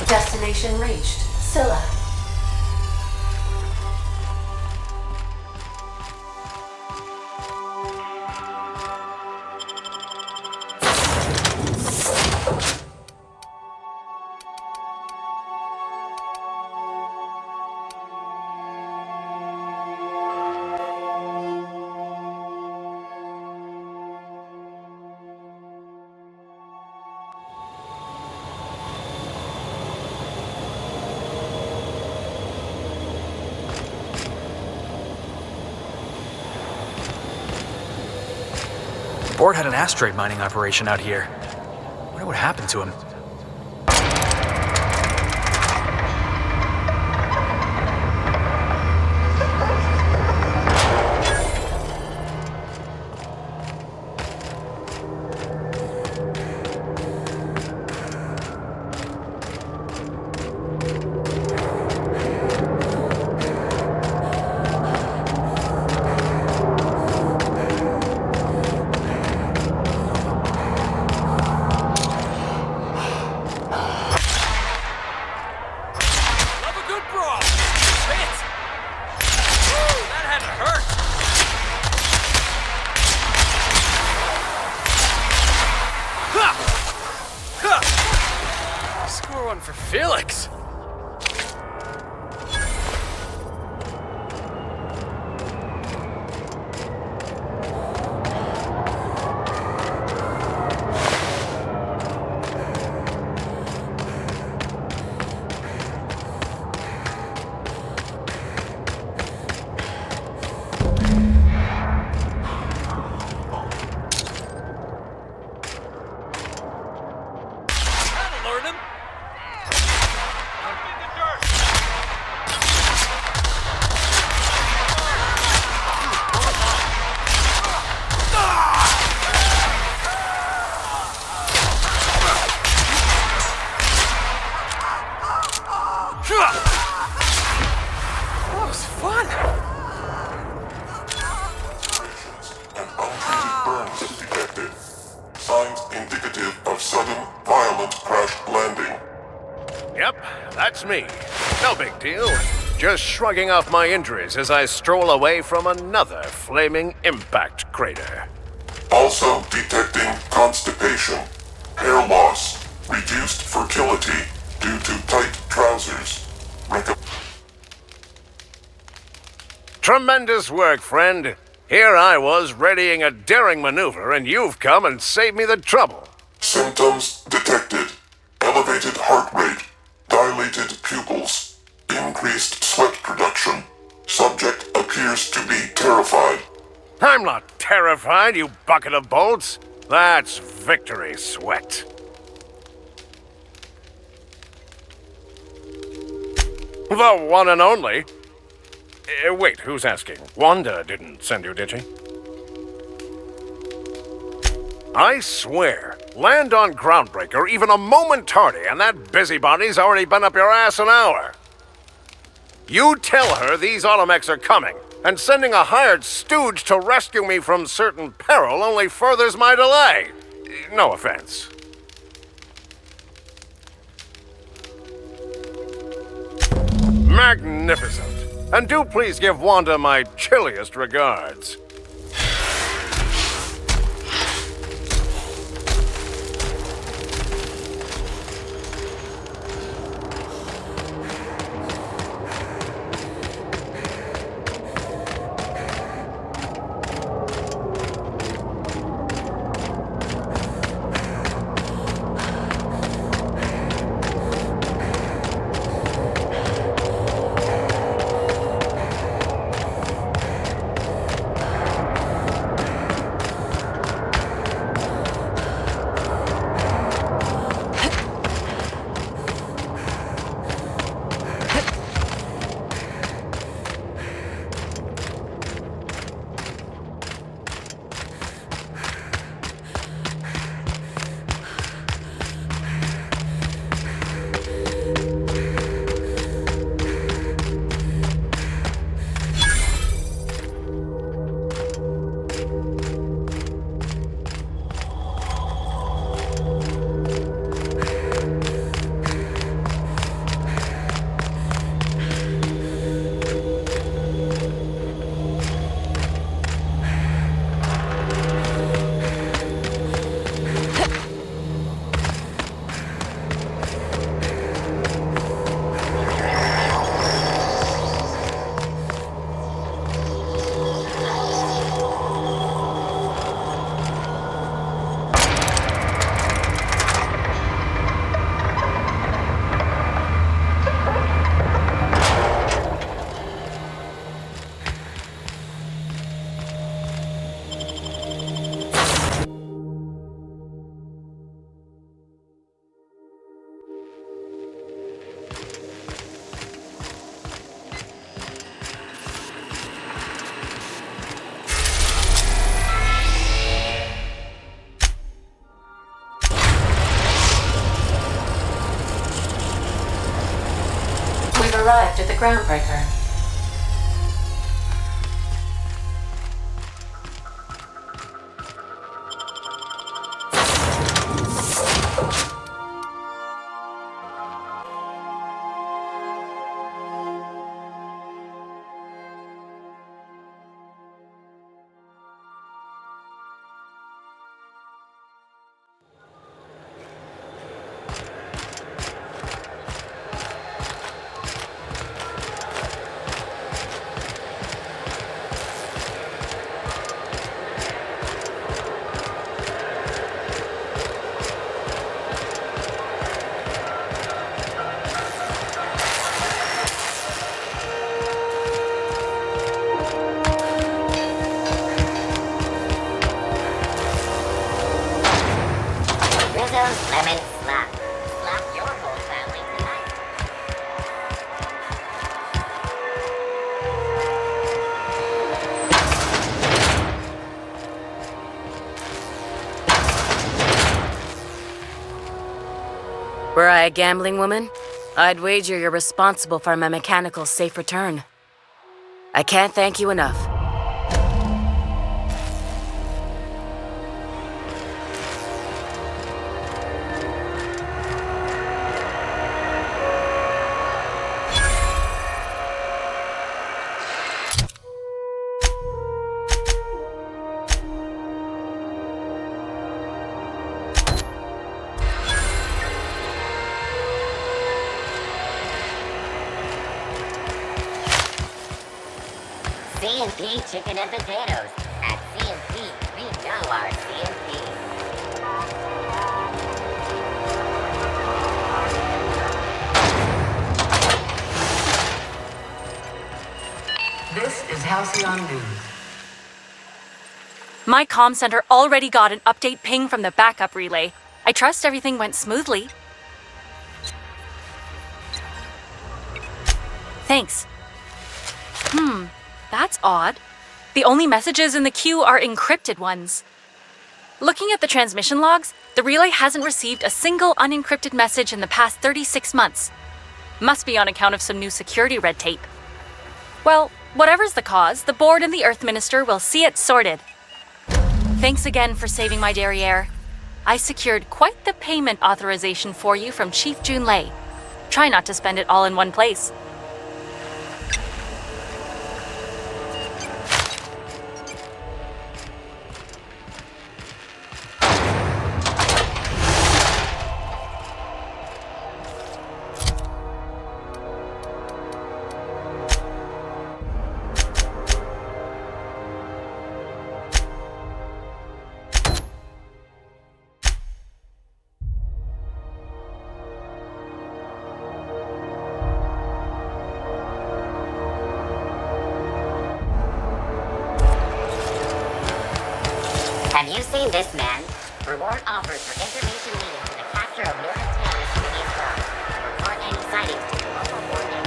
Destination reached. Scylla. Board had an asteroid mining operation out here. Wonder what happened to him. For Felix! That was fun. And untreated burns detected. Signs indicative of sudden, violent crash landing. Yep, that's me. No big deal. Just shrugging off my injuries as I stroll away from another flaming impact crater. Also detecting constipation, hair loss, reduced fertility due to tight trousers. Tremendous work, friend. Here I was readying a daring maneuver, and you've come and saved me the trouble. Symptoms detected. Elevated heart rate, dilated pupils, increased sweat production. Subject appears to be terrified. I'm not terrified, you bucket of bolts. That's victory sweat. The one and only. Wait, who's asking? Wanda didn't send you, did she? I swear, land on Groundbreaker even a moment tardy, and that busybody's already been up your ass an hour. You tell her these automechs are coming, and sending a hired stooge to rescue me from certain peril only furthers my delay. No offense. Magnificent. And do please give Wanda my chilliest regards. We've arrived at the Groundbreaker. Rizzo's Lemon Slap. Slap your whole family tonight. Were I a gambling woman, I'd wager you're responsible for my mechanical's safe return. I can't thank you enough. C&P chicken and potatoes. At C&P, we know our C&P. This is Halcyon News. My comm center already got an update ping from the backup relay. I trust everything went smoothly. Thanks. That's odd. The only messages in the queue are encrypted ones. Looking at the transmission logs, the relay hasn't received a single unencrypted message in the past 36 months. Must be on account of some new security red tape. Well, whatever's the cause, the board and the Earth Minister will see it sorted. Thanks again for saving my derriere. I secured quite the payment authorization for you from Chief Junlei. Try not to spend it all in one place. Have you seen this man? Reward offers for information leading to the capture of Northern terrorists in his world. Report any sightings to the local warning.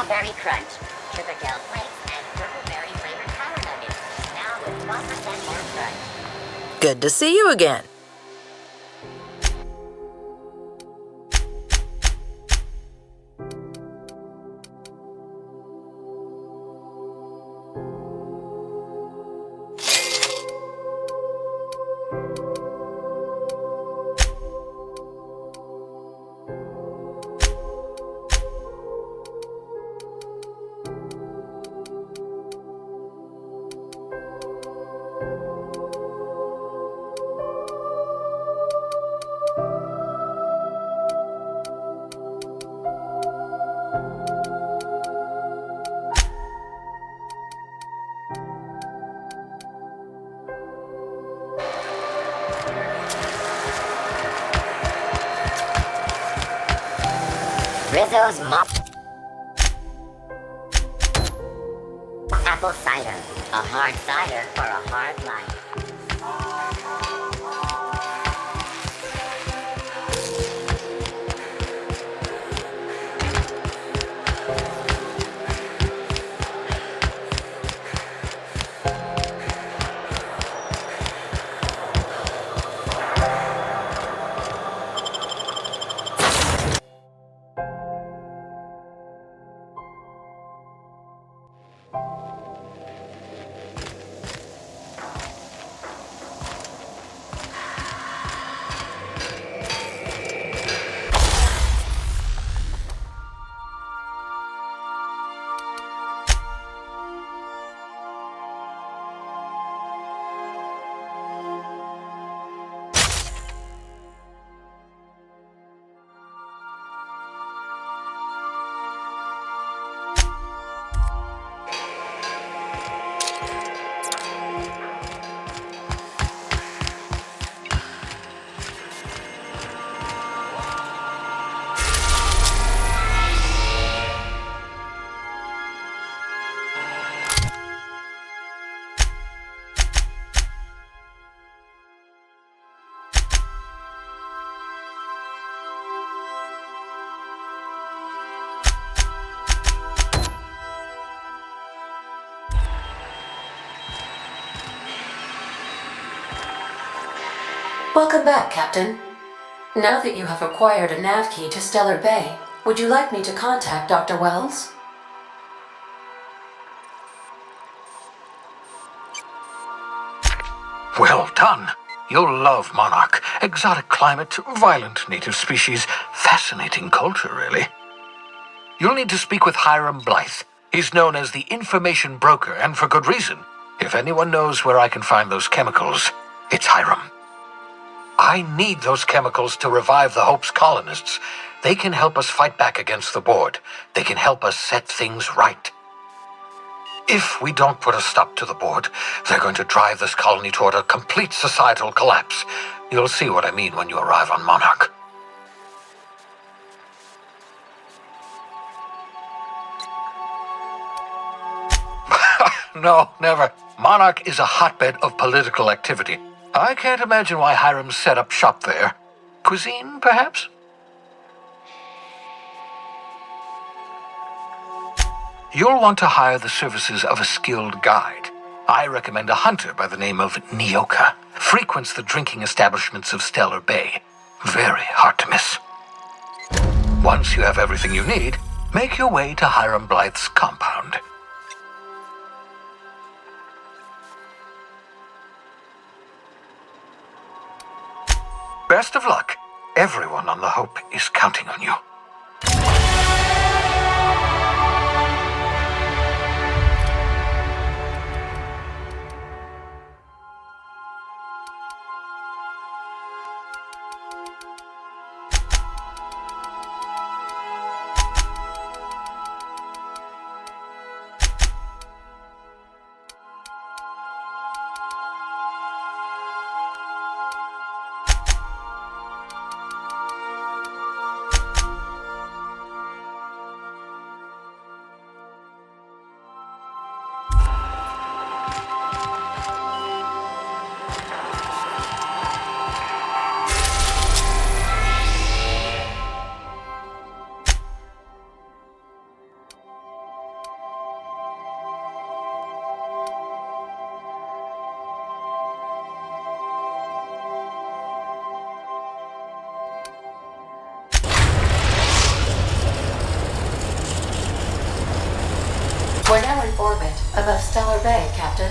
Berry Crunch, Sugar Gel Flakes, and Purple Berry flavored power nuggets. Now with 1% more crunch. Good to see you again. Rizzo's Mop Apple Cider. A hard cider for a hard life. Welcome back, Captain. Now that you have acquired a nav key to Stellar Bay, would you like me to contact Dr. Wells? Well done. You'll love Monarch. Exotic climate, violent native species, fascinating culture, really. You'll need to speak with Hiram Blythe. He's known as the information broker, and for good reason. If anyone knows where I can find those chemicals, it's Hiram. I need those chemicals to revive the Hope's colonists. They can help us fight back against the board. They can help us set things right. If we don't put a stop to the board, they're going to drive this colony toward a complete societal collapse. You'll see what I mean when you arrive on Monarch. No, never. Monarch is a hotbed of political activity. I can't imagine why Hiram set up shop there. Cuisine, perhaps? You'll want to hire the services of a skilled guide. I recommend a hunter by the name of Nyoka. Frequents the drinking establishments of Stellar Bay. Very hard to miss. Once you have everything you need, make your way to Hiram Blythe's compound. Best of luck. Everyone on the Hope is counting on you. We're now in orbit above Stellar Bay, Captain.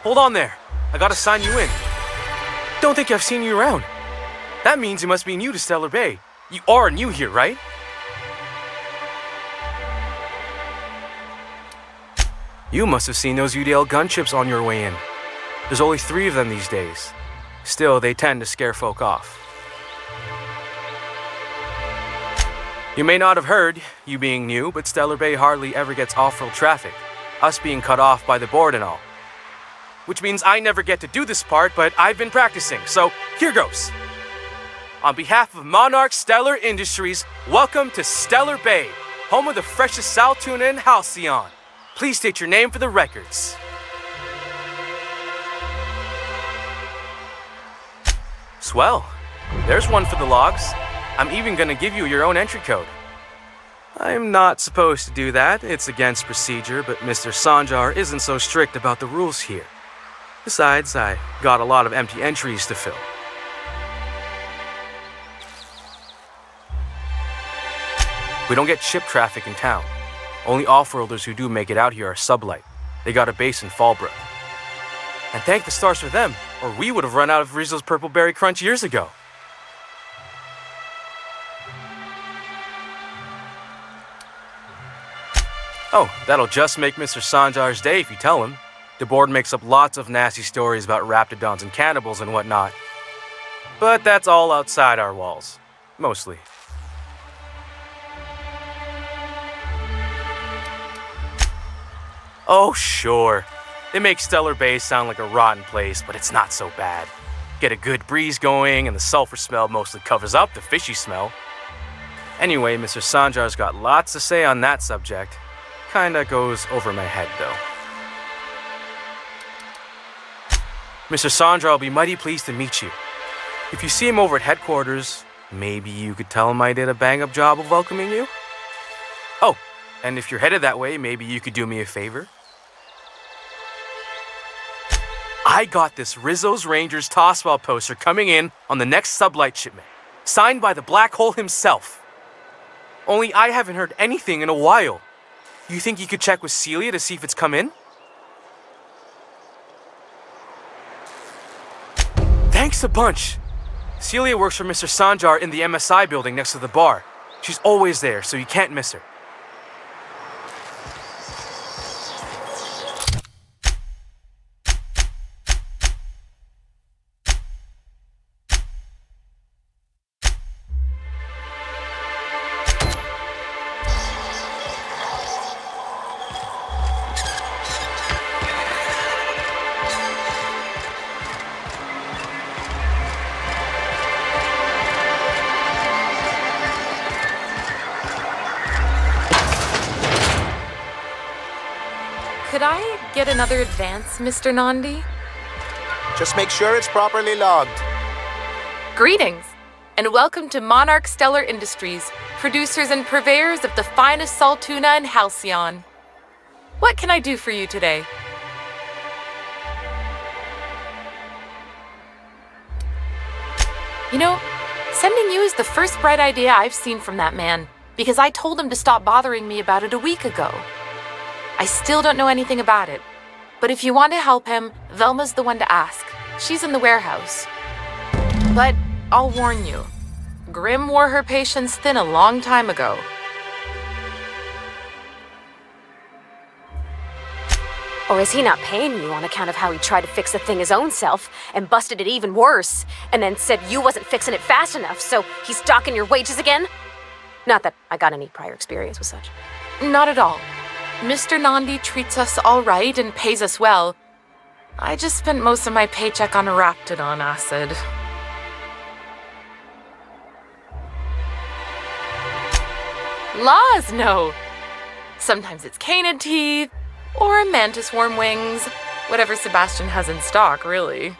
Hold on there. I gotta sign you in. Don't think I've seen you around. That means you must be new to Stellar Bay. You are new here, right? You must have seen those UDL gunships on your way in. There's only 3 of them these days. Still, they tend to scare folk off. You may not have heard, you being new, but Stellar Bay hardly ever gets off-road traffic, us being cut off by the board and all. Which means I never get to do this part, but I've been practicing, so here goes. On behalf of Monarch Stellar Industries, welcome to Stellar Bay, home of the freshest sal tuna in Halcyon. Please state your name for the records. Swell. There's one for the logs. I'm even gonna give you your own entry code. I'm not supposed to do that. It's against procedure, but Mr. Sanjar isn't so strict about the rules here. Besides, I got a lot of empty entries to fill. We don't get ship traffic in town. Only off-worlders who do make it out here are Sublight. They got a base in Fallbrook. And thank the stars for them, or we would have run out of Rizzo's Purple Berry Crunch years ago. Oh, that'll just make Mr. Sanjar's day if you tell him. The board makes up lots of nasty stories about raptidons and cannibals and whatnot. But that's all outside our walls. Mostly. Oh, sure. They make Stellar Bay sound like a rotten place, but it's not so bad. Get a good breeze going, and the sulfur smell mostly covers up the fishy smell. Anyway, Mr. Sanjar's got lots to say on that subject. Kinda goes over my head, though. Mr. Sanjar will be mighty pleased to meet you. If you see him over at headquarters, maybe you could tell him I did a bang-up job of welcoming you? Oh, and if you're headed that way, maybe you could do me a favor? I got this Rizzo's Rangers Tossball poster coming in on the next Sublight shipment, signed by the Black Hole himself. Only I haven't heard anything in a while. You think you could check with Celia to see if it's come in? Thanks a bunch. Celia works for Mr. Sanjar in the MSI building next to the bar. She's always there, so you can't miss her. Could I get another advance, Mr. Nandi? Just make sure it's properly logged. Greetings, and welcome to Monarch Stellar Industries, producers and purveyors of the finest salt tuna in Halcyon. What can I do for you today? You know, sending you is the first bright idea I've seen from that man, because I told him to stop bothering me about it a week ago. I still don't know anything about it, but if you want to help him, Velma's the one to ask. She's in the warehouse. But I'll warn you, Grim wore her patience thin a long time ago. Or is he not paying you on account of how he tried to fix the thing his own self and busted it even worse, and then said you wasn't fixing it fast enough, so he's docking your wages again? Not that I got any prior experience with such. Not at all. Mr. Nandi treats us all right and pays us well. I just spent most of my paycheck on raptidon acid. Laws, no. Sometimes it's canid teeth, or a mantis worm wings. Whatever Sebastian has in stock, really.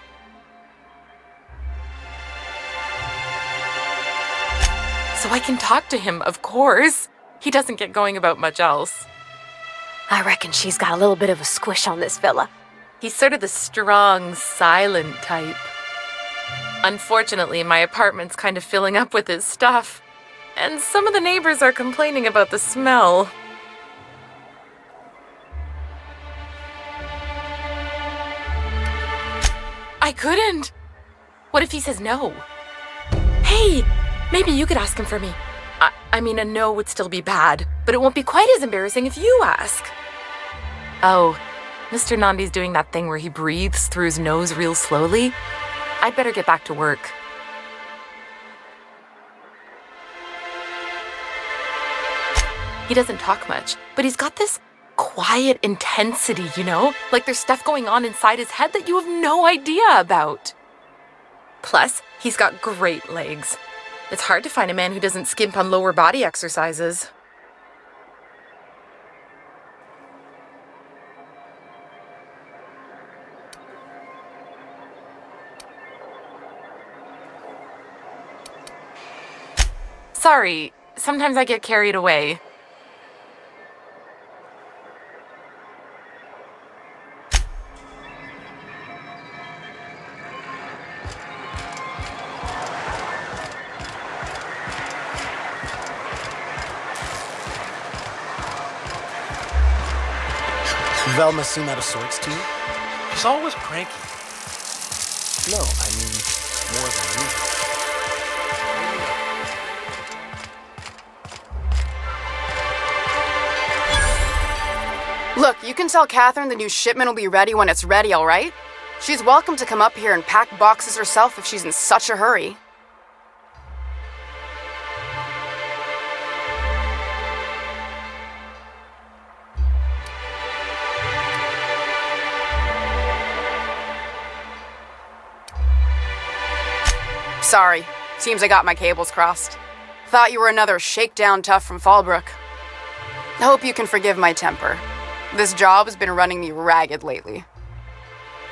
So I can talk to him, of course. He doesn't get going about much else. I reckon she's got a little bit of a squish on this fella. He's sort of the strong, silent type. Unfortunately, my apartment's kind of filling up with his stuff, and some of the neighbors are complaining about the smell. I couldn't. What if he says no? Hey, maybe you could ask him for me. I mean, a no would still be bad, but it won't be quite as embarrassing if you ask. Oh, Mr. Nandi's doing that thing where he breathes through his nose real slowly. I'd better get back to work. He doesn't talk much, but he's got this quiet intensity, you know? Like there's stuff going on inside his head that you have no idea about. Plus, he's got great legs. It's hard to find a man who doesn't skimp on lower body exercises. Sorry, sometimes I get carried away. Velma seem out of sorts to you? She's always cranky. No, I mean more than usual. Look, you can tell Catherine the new shipment will be ready when it's ready, all right? She's welcome to come up here and pack boxes herself if she's in such a hurry. Sorry. Seems I got my cables crossed. Thought you were another shakedown tough from Fallbrook. Hope you can forgive my temper. This job has been running me ragged lately.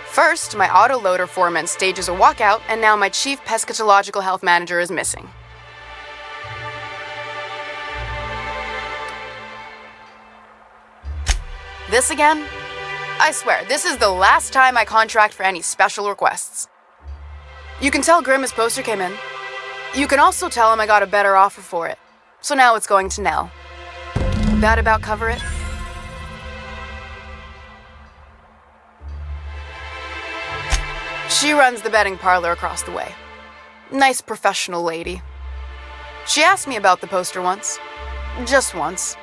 First, my autoloader foreman stages a walkout, and now my chief pescatological health manager is missing. This again? I swear, this is the last time I contract for any special requests. You can tell Grimm his poster came in. You can also tell him I got a better offer for it. So now it's going to Nell. That about cover it? She runs the betting parlor across the way. Nice professional lady. She asked me about the poster once. Just once.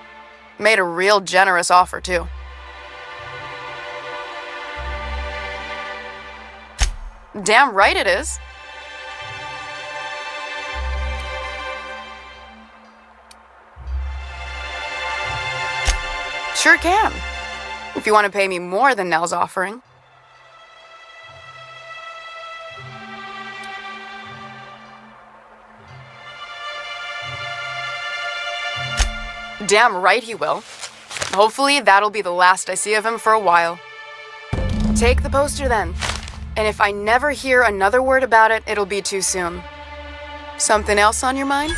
Made a real generous offer, too. Damn right it is. Sure can. If you want to pay me more than Nell's offering. Damn right he will. Hopefully that'll be the last I see of him for a while. Take the poster then. And if I never hear another word about it, it'll be too soon. Something else on your mind?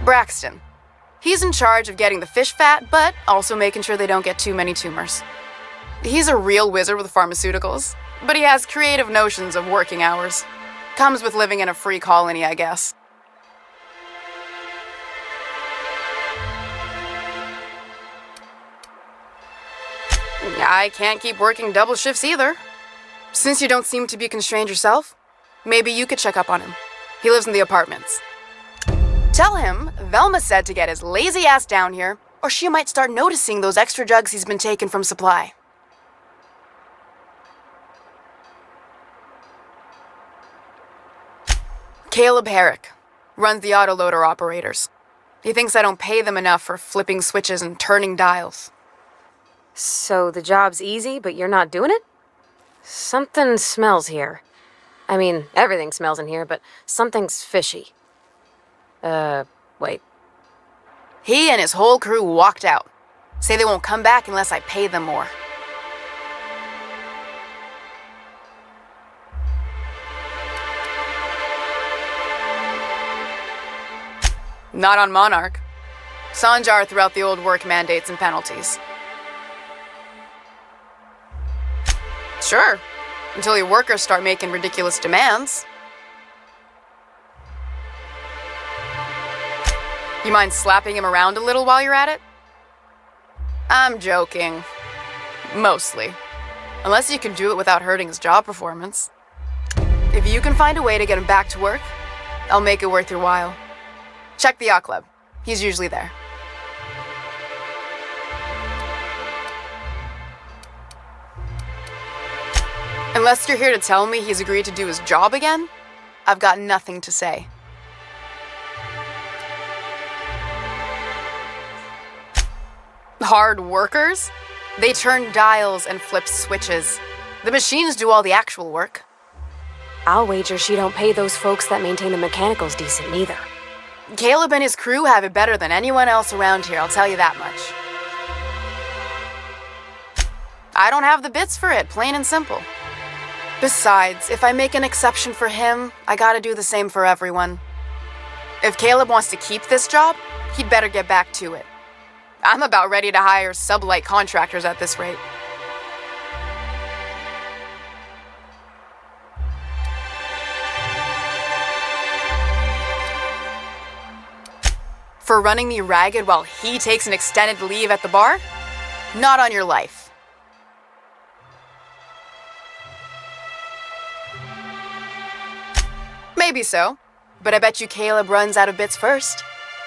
Braxton. He's in charge of getting the fish fat, but also making sure they don't get too many tumors. He's a real wizard with pharmaceuticals, but he has creative notions of working hours. Comes with living in a free colony, I guess. I can't keep working double shifts either. Since you don't seem to be constrained yourself, maybe you could check up on him. He lives in the apartments. Tell him Velma said to get his lazy ass down here, or she might start noticing those extra jugs he's been taking from supply. Caleb Herrick runs the autoloader operators. He thinks I don't pay them enough for flipping switches and turning dials. So the job's easy, but you're not doing it? Something smells here. I mean, everything smells in here, but something's fishy. Wait. He and his whole crew walked out. Say they won't come back unless I pay them more. Not on Monarch. Sanjar threw out the old work mandates and penalties. Sure, until your workers start making ridiculous demands. You mind slapping him around a little while you're at it? I'm joking. Mostly. Unless you can do it without hurting his job performance. If you can find a way to get him back to work, I'll make it worth your while. Check the yacht club. He's usually there. Unless you're here to tell me he's agreed to do his job again, I've got nothing to say. Hard workers? They turn dials and flip switches. The machines do all the actual work. I'll wager she don't pay those folks that maintain the mechanicals decent neither. Caleb and his crew have it better than anyone else around here, I'll tell you that much. I don't have the bits for it, plain and simple. Besides, if I make an exception for him, I gotta do the same for everyone. If Caleb wants to keep this job, he'd better get back to it. I'm about ready to hire sublight contractors at this rate. For running me ragged while he takes an extended leave at the bar? Not on your life. Maybe so, but I bet you Caleb runs out of bits first.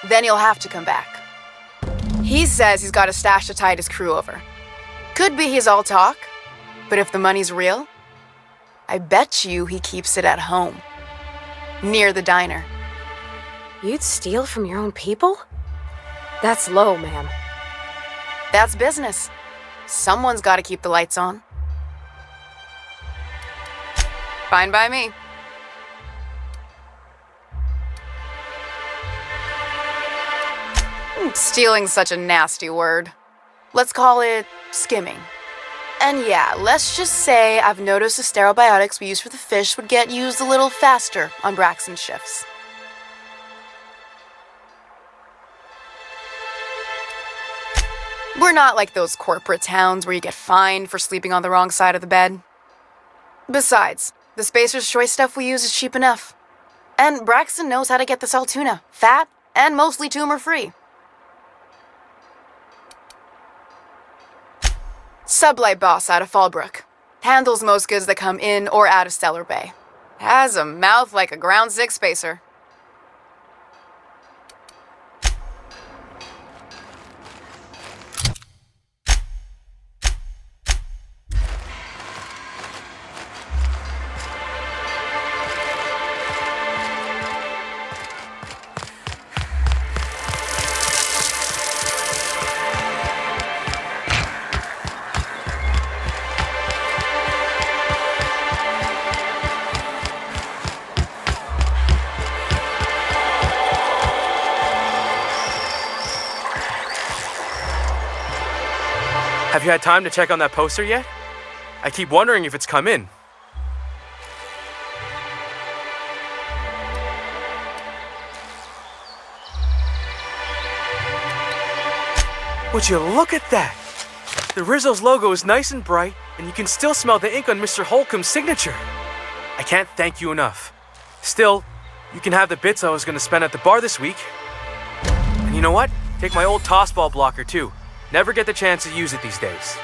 Then he'll have to come back. He says he's got a stash to tide his crew over. Could be he's all talk, but if the money's real, I bet you he keeps it at home, near the diner. You'd steal from your own people? That's low, ma'am. That's business. Someone's got to keep the lights on. Fine by me. Stealing's such a nasty word. Let's call it skimming. And yeah, let's just say I've noticed the stereobiotics we use for the fish would get used a little faster on Braxton's shifts. We're not like those corporate towns where you get fined for sleeping on the wrong side of the bed. Besides, the Spacer's Choice stuff we use is cheap enough. And Braxton knows how to get this Altoona, fat and mostly tumor-free. Sublight boss out of Fallbrook. Handles most goods that come in or out of Stellar Bay. Has a mouth like a Ground 6 Spacer. Have you had time to check on that poster yet? I keep wondering if it's come in. Would you look at that? The Rizzo's logo is nice and bright, and you can still smell the ink on Mr. Holcomb's signature. I can't thank you enough. Still, you can have the bits I was going to spend at the bar this week. And you know what? Take my old tossball blocker too. Never get the chance to use it these days.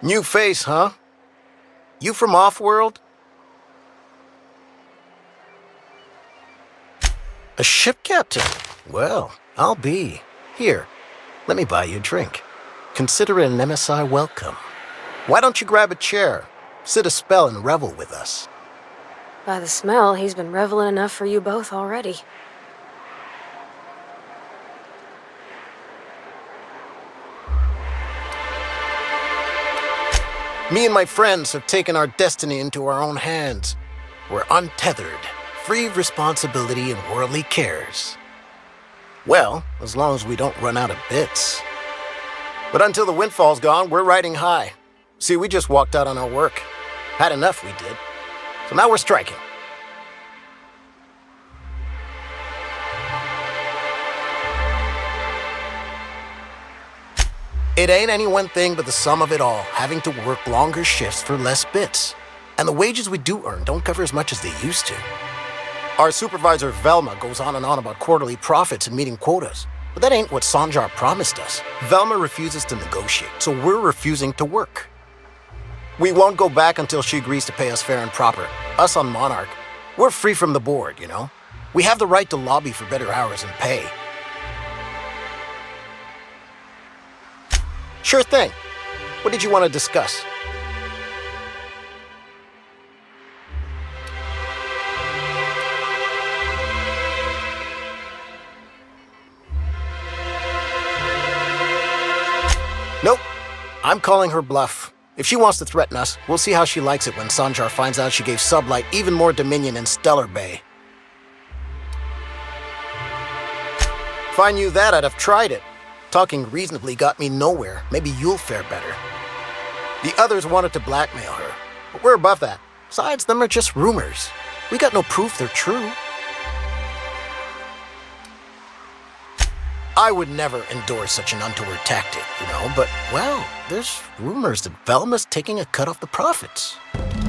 New face, huh? You from Off-World? A ship captain? Well, I'll be. Here, let me buy you a drink. Consider it an MSI welcome. Why don't you grab a chair, sit a spell and revel with us? By the smell, he's been reveling enough for you both already. Me and my friends have taken our destiny into our own hands. We're untethered, free of responsibility and worldly cares. Well, as long as we don't run out of bits. But until the windfall's gone, we're riding high. See, we just walked out on our work. Had enough, we did. So now we're striking. It ain't any one thing but the sum of it all, having to work longer shifts for less bits. And the wages we do earn don't cover as much as they used to. Our supervisor Velma goes on and on about quarterly profits and meeting quotas. But that ain't what Sanjar promised us. Velma refuses to negotiate, so we're refusing to work. We won't go back until she agrees to pay us fair and proper. Us on Monarch, we're free from the board, you know? We have the right to lobby for better hours and pay. Sure thing. What did you want to discuss? Nope. I'm calling her bluff. If she wants to threaten us, we'll see how she likes it when Sanjar finds out she gave Sublight even more dominion in Stellar Bay. If I knew that, I'd have tried it. Talking reasonably got me nowhere. Maybe you'll fare better. The others wanted to blackmail her, but we're above that. Besides, them are just rumors. We got no proof they're true. I would never endorse such an untoward tactic, you know, but, well, there's rumors that Velma's taking a cut off the profits.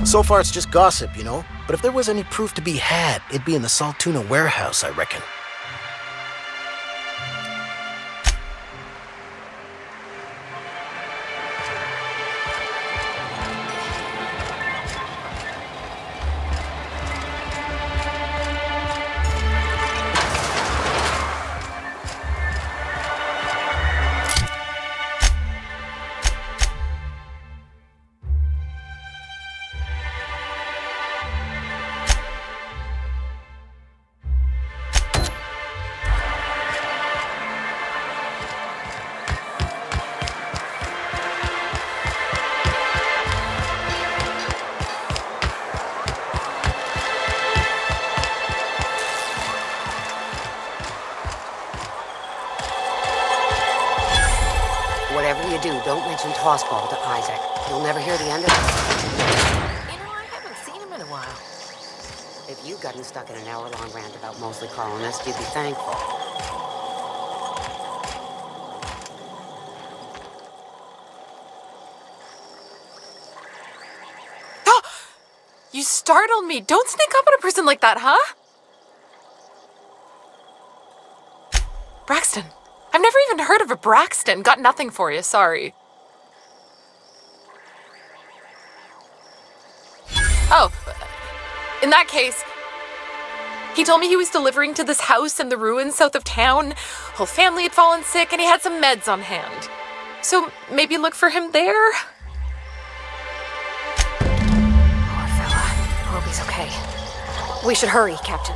So far, it's just gossip, you know, but if there was any proof to be had, it'd be in the Saltuna warehouse, I reckon. Whatever you do, don't mention tossball to Isaac. You'll never hear the end of it. You know, I haven't seen him in a while. If you'd gotten stuck in an hour-long rant about mostly colonists, you'd be thankful. You startled me. Don't sneak up on a person like that, huh? Braxton. I've never even heard of a Braxton. Got nothing for you, sorry. Oh, in that case, he told me he was delivering to this house in the ruins south of town. Whole family had fallen sick and he had some meds on hand. So maybe look for him there? Poor fella. I hope he's okay. We should hurry, Captain.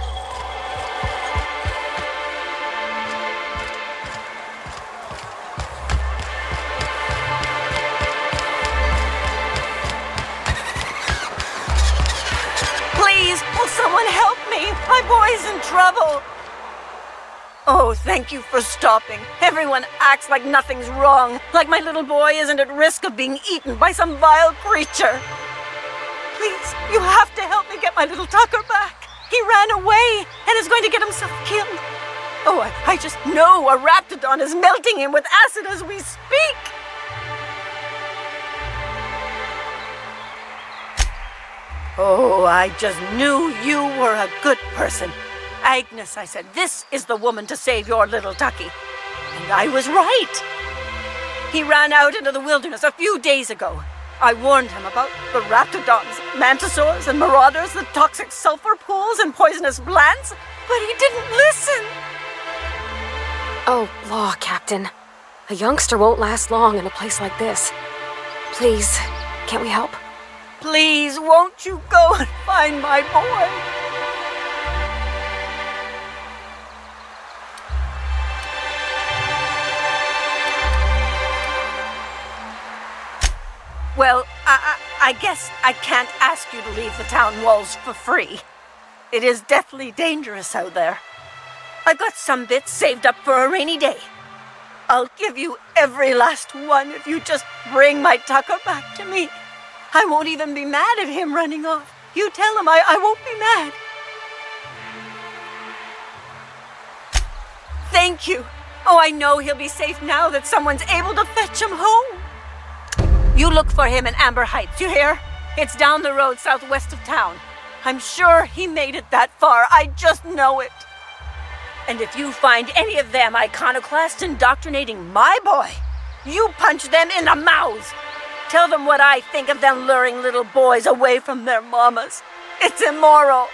Will someone help me? My boy's in trouble. Oh, thank you for stopping. Everyone acts like nothing's wrong, like my little boy isn't at risk of being eaten by some vile creature. Please, you have to help me get my little Tucker back. He ran away and is going to get himself killed. Oh, I just know a Raptidon is melting him with acid as we speak. Oh, I just knew you were a good person. Agnes, I said, this is the woman to save your little Tucky. And I was right. He ran out into the wilderness a few days ago. I warned him about the Raptidons, Mantisaurs, and Marauders, the toxic sulfur pools, and poisonous plants, but he didn't listen. Oh, law, Captain. A youngster won't last long in a place like this. Please, can't we help? Please, won't you go and find my boy? Well, I guess I can't ask you to leave the town walls for free. It is deathly dangerous out there. I've got some bits saved up for a rainy day. I'll give you every last one if you just bring my Tucker back to me. I won't even be mad at him running off. You tell him I won't be mad. Thank you. Oh, I know he'll be safe now that someone's able to fetch him home. You look for him in Amber Heights, you hear? It's down the road southwest of town. I'm sure he made it that far. I just know it. And if you find any of them iconoclasts indoctrinating my boy, you punch them in the mouths. Tell them what I think of them luring little boys away from their mamas. It's immoral.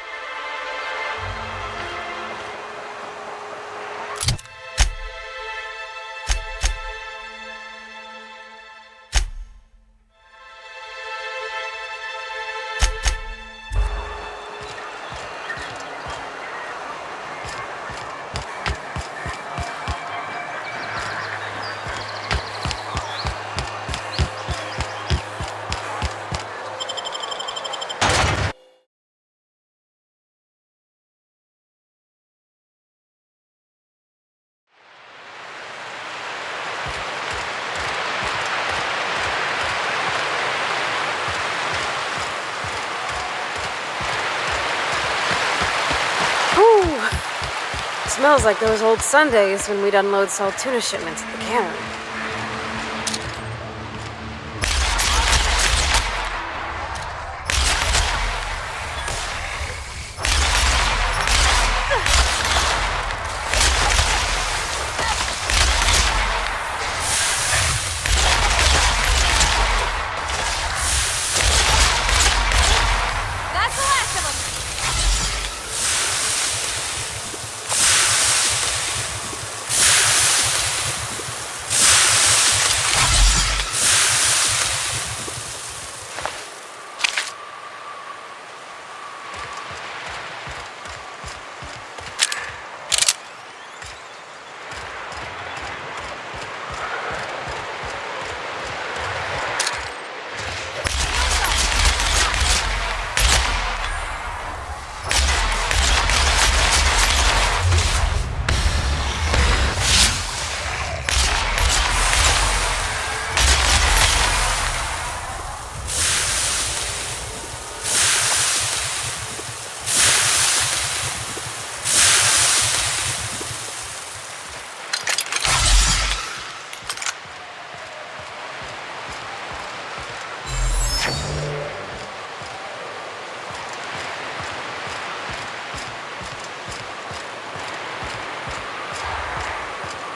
Smells like those old Sundays when we'd unload salt tuna shipments at the cannery.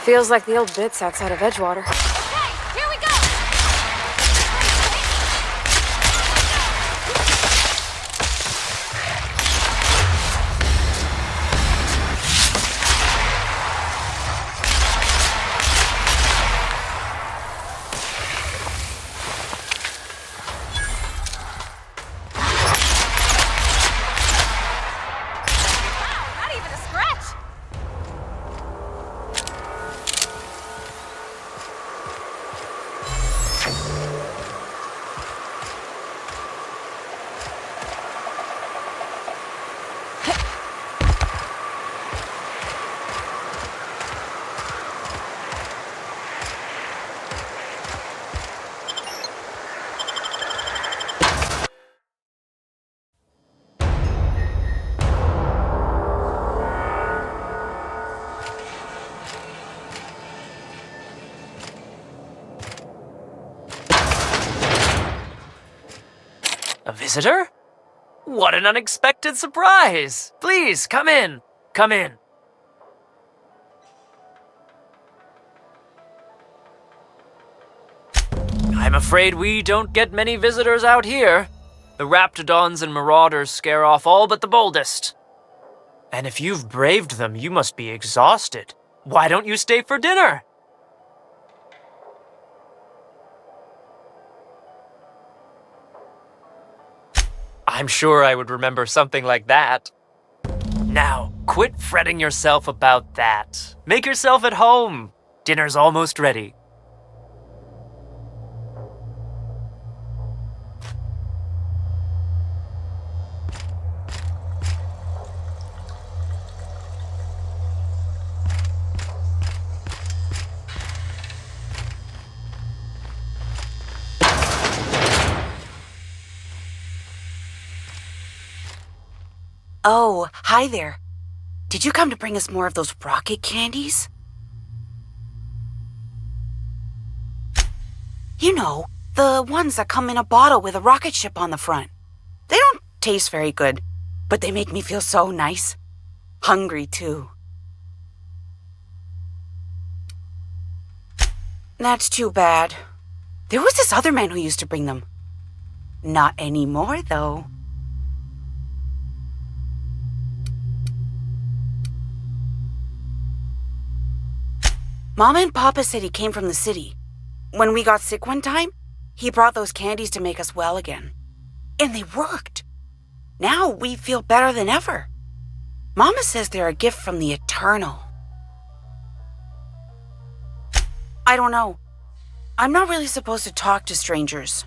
Feels like the old bits outside of Edgewater. A visitor? What an unexpected surprise! Please, come in. Come in. I'm afraid we don't get many visitors out here. The Raptidons and Marauders scare off all but the boldest. And if you've braved them, you must be exhausted. Why don't you stay for dinner? I'm sure I would remember something like that. Now, quit fretting yourself about that. Make yourself at home. Dinner's almost ready. Oh, hi there. Did you come to bring us more of those rocket candies? You know, the ones that come in a bottle with a rocket ship on the front. They don't taste very good, but they make me feel so nice. Hungry, too. That's too bad. There was this other man who used to bring them. Not anymore, though. Mama and Papa said he came from the city. When we got sick one time, he brought those candies to make us well again. And they worked. Now we feel better than ever. Mama says they're a gift from the Eternal. I don't know. I'm not really supposed to talk to strangers.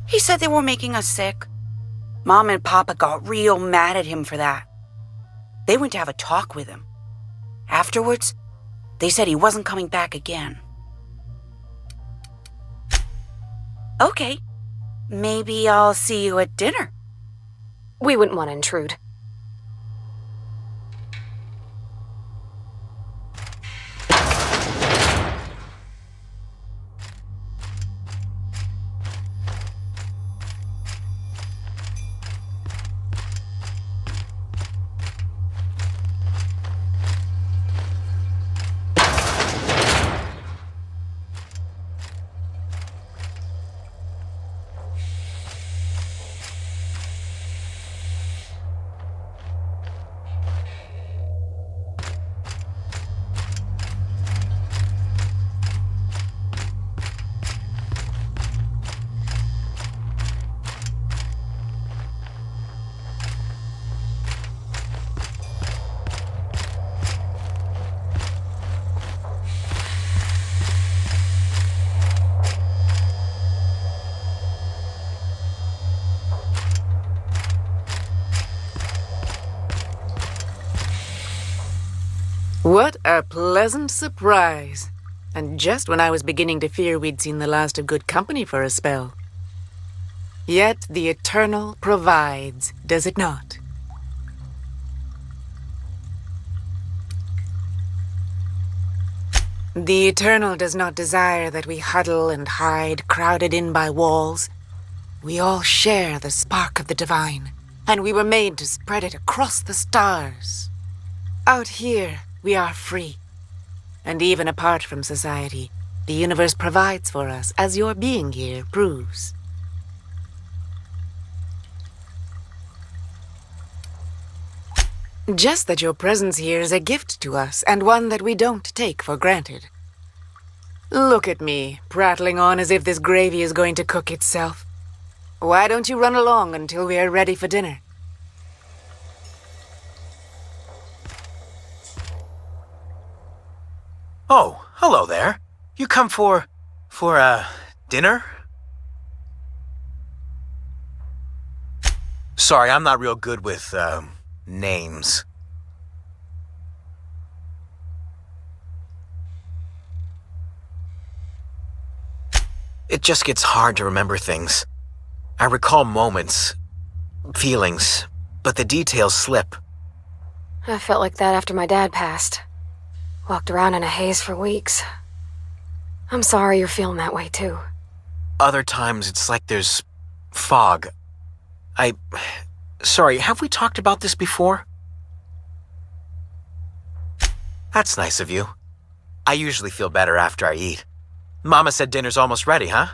He said they were making us sick. Mom and Papa got real mad at him for that. They went to have a talk with him. Afterwards, they said he wasn't coming back again. Okay, maybe I'll see you at dinner. We wouldn't want to intrude. What a pleasant surprise. And just when I was beginning to fear we'd seen the last of good company for a spell. Yet the Eternal provides, does it not? The Eternal does not desire that we huddle and hide, crowded in by walls. We all share the spark of the divine, and we were made to spread it across the stars. Out here, we are free. And even apart from society, the universe provides for us, as your being here proves. Just that your presence here is a gift to us, and one that we don't take for granted. Look at me, prattling on as if this gravy is going to cook itself. Why don't you run along until we are ready for dinner? Oh, hello there. You come for dinner? Sorry, I'm not real good with, names. It just gets hard to remember things. I recall moments, feelings, but the details slip. I felt like that after my dad passed. Walked around in a haze for weeks. I'm sorry you're feeling that way, too. Other times, it's like there's fog. Sorry, have we talked about this before? That's nice of you. I usually feel better after I eat. Mama said dinner's almost ready, huh?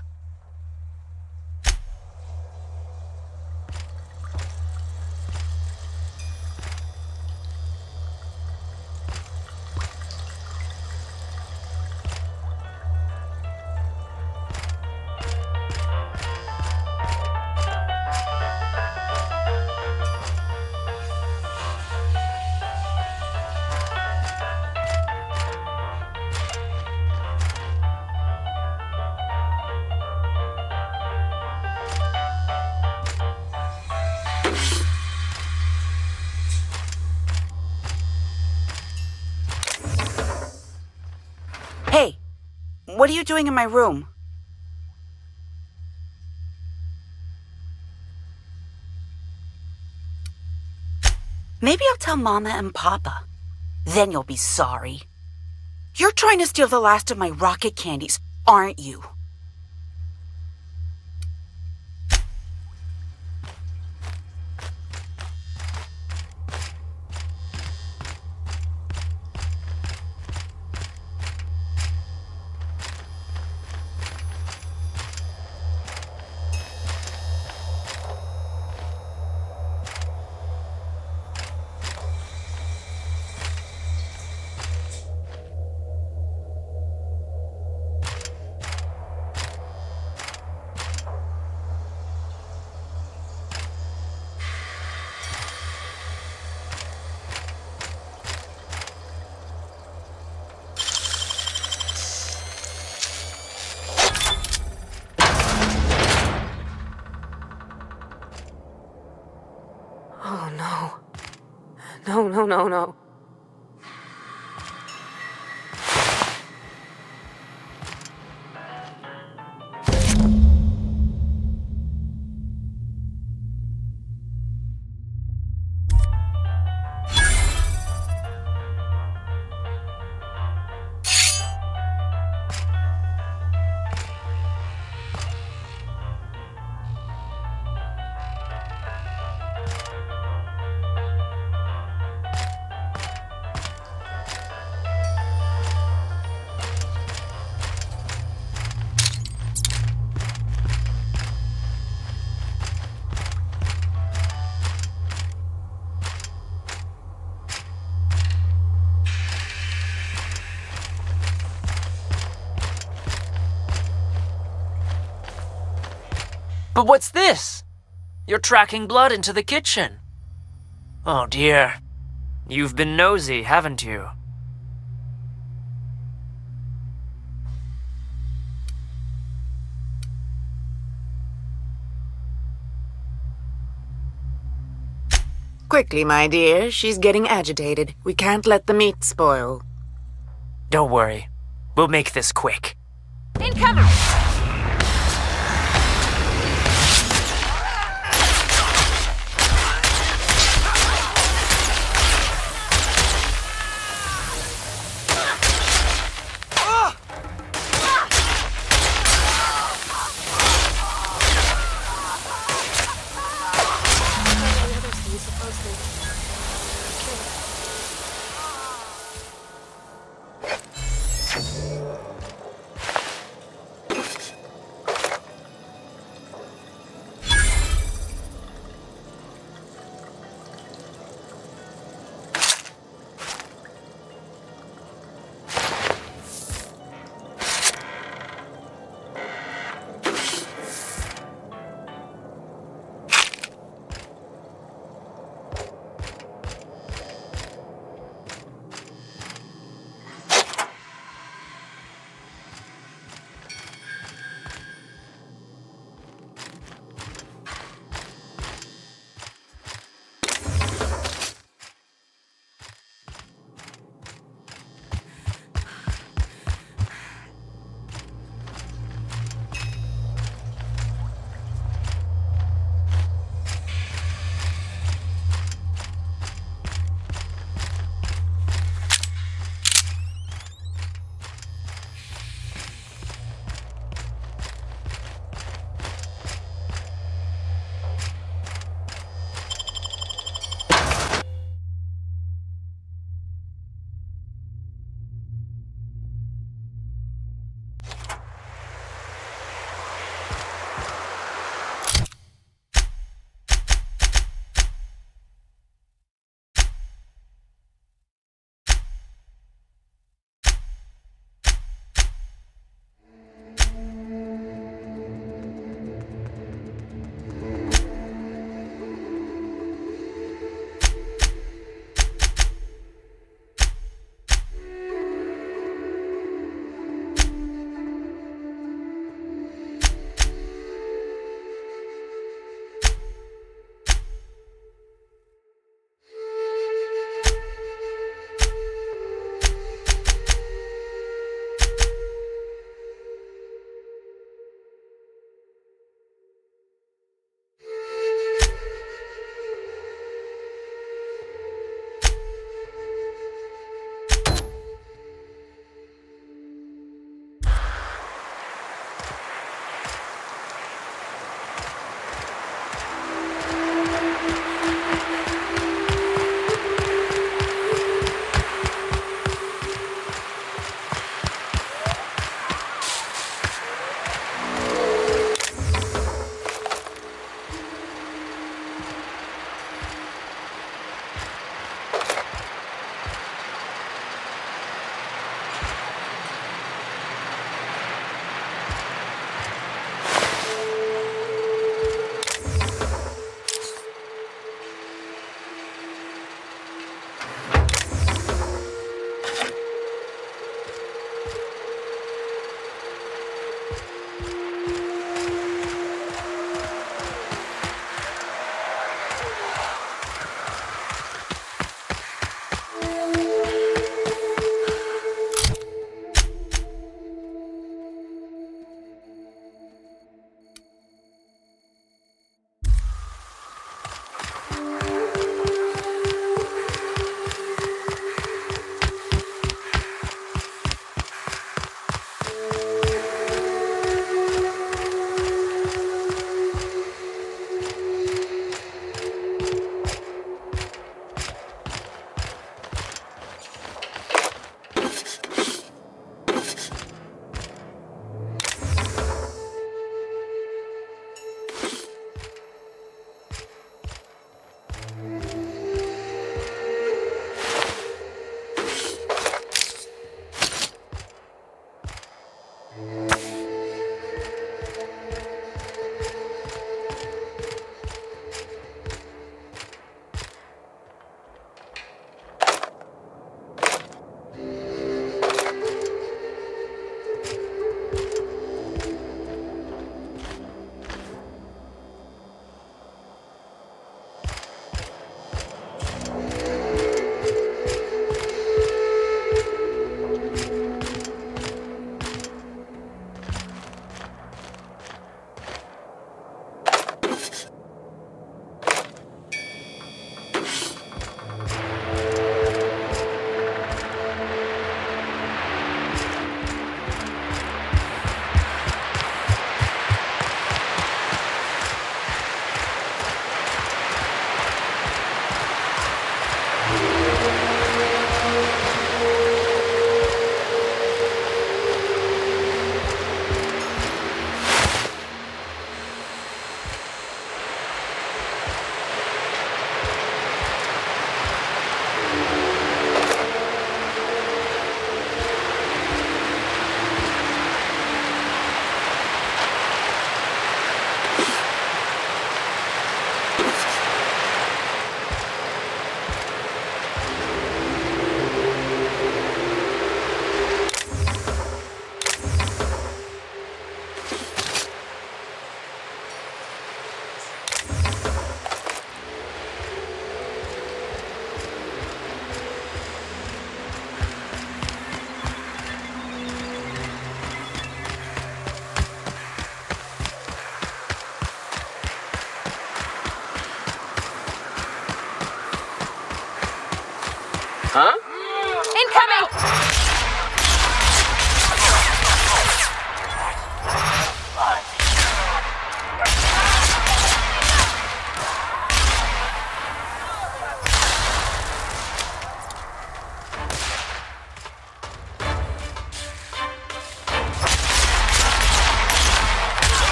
Hey, what are you doing in my room? Maybe I'll tell Mama and Papa. Then you'll be sorry. You're trying to steal the last of my rocket candies, aren't you? Oh no. No, no, no, no. But what's this? You're tracking blood into the kitchen. Oh dear. You've been nosy, haven't you? Quickly, my dear. She's getting agitated. We can't let the meat spoil. Don't worry. We'll make this quick. Incoming!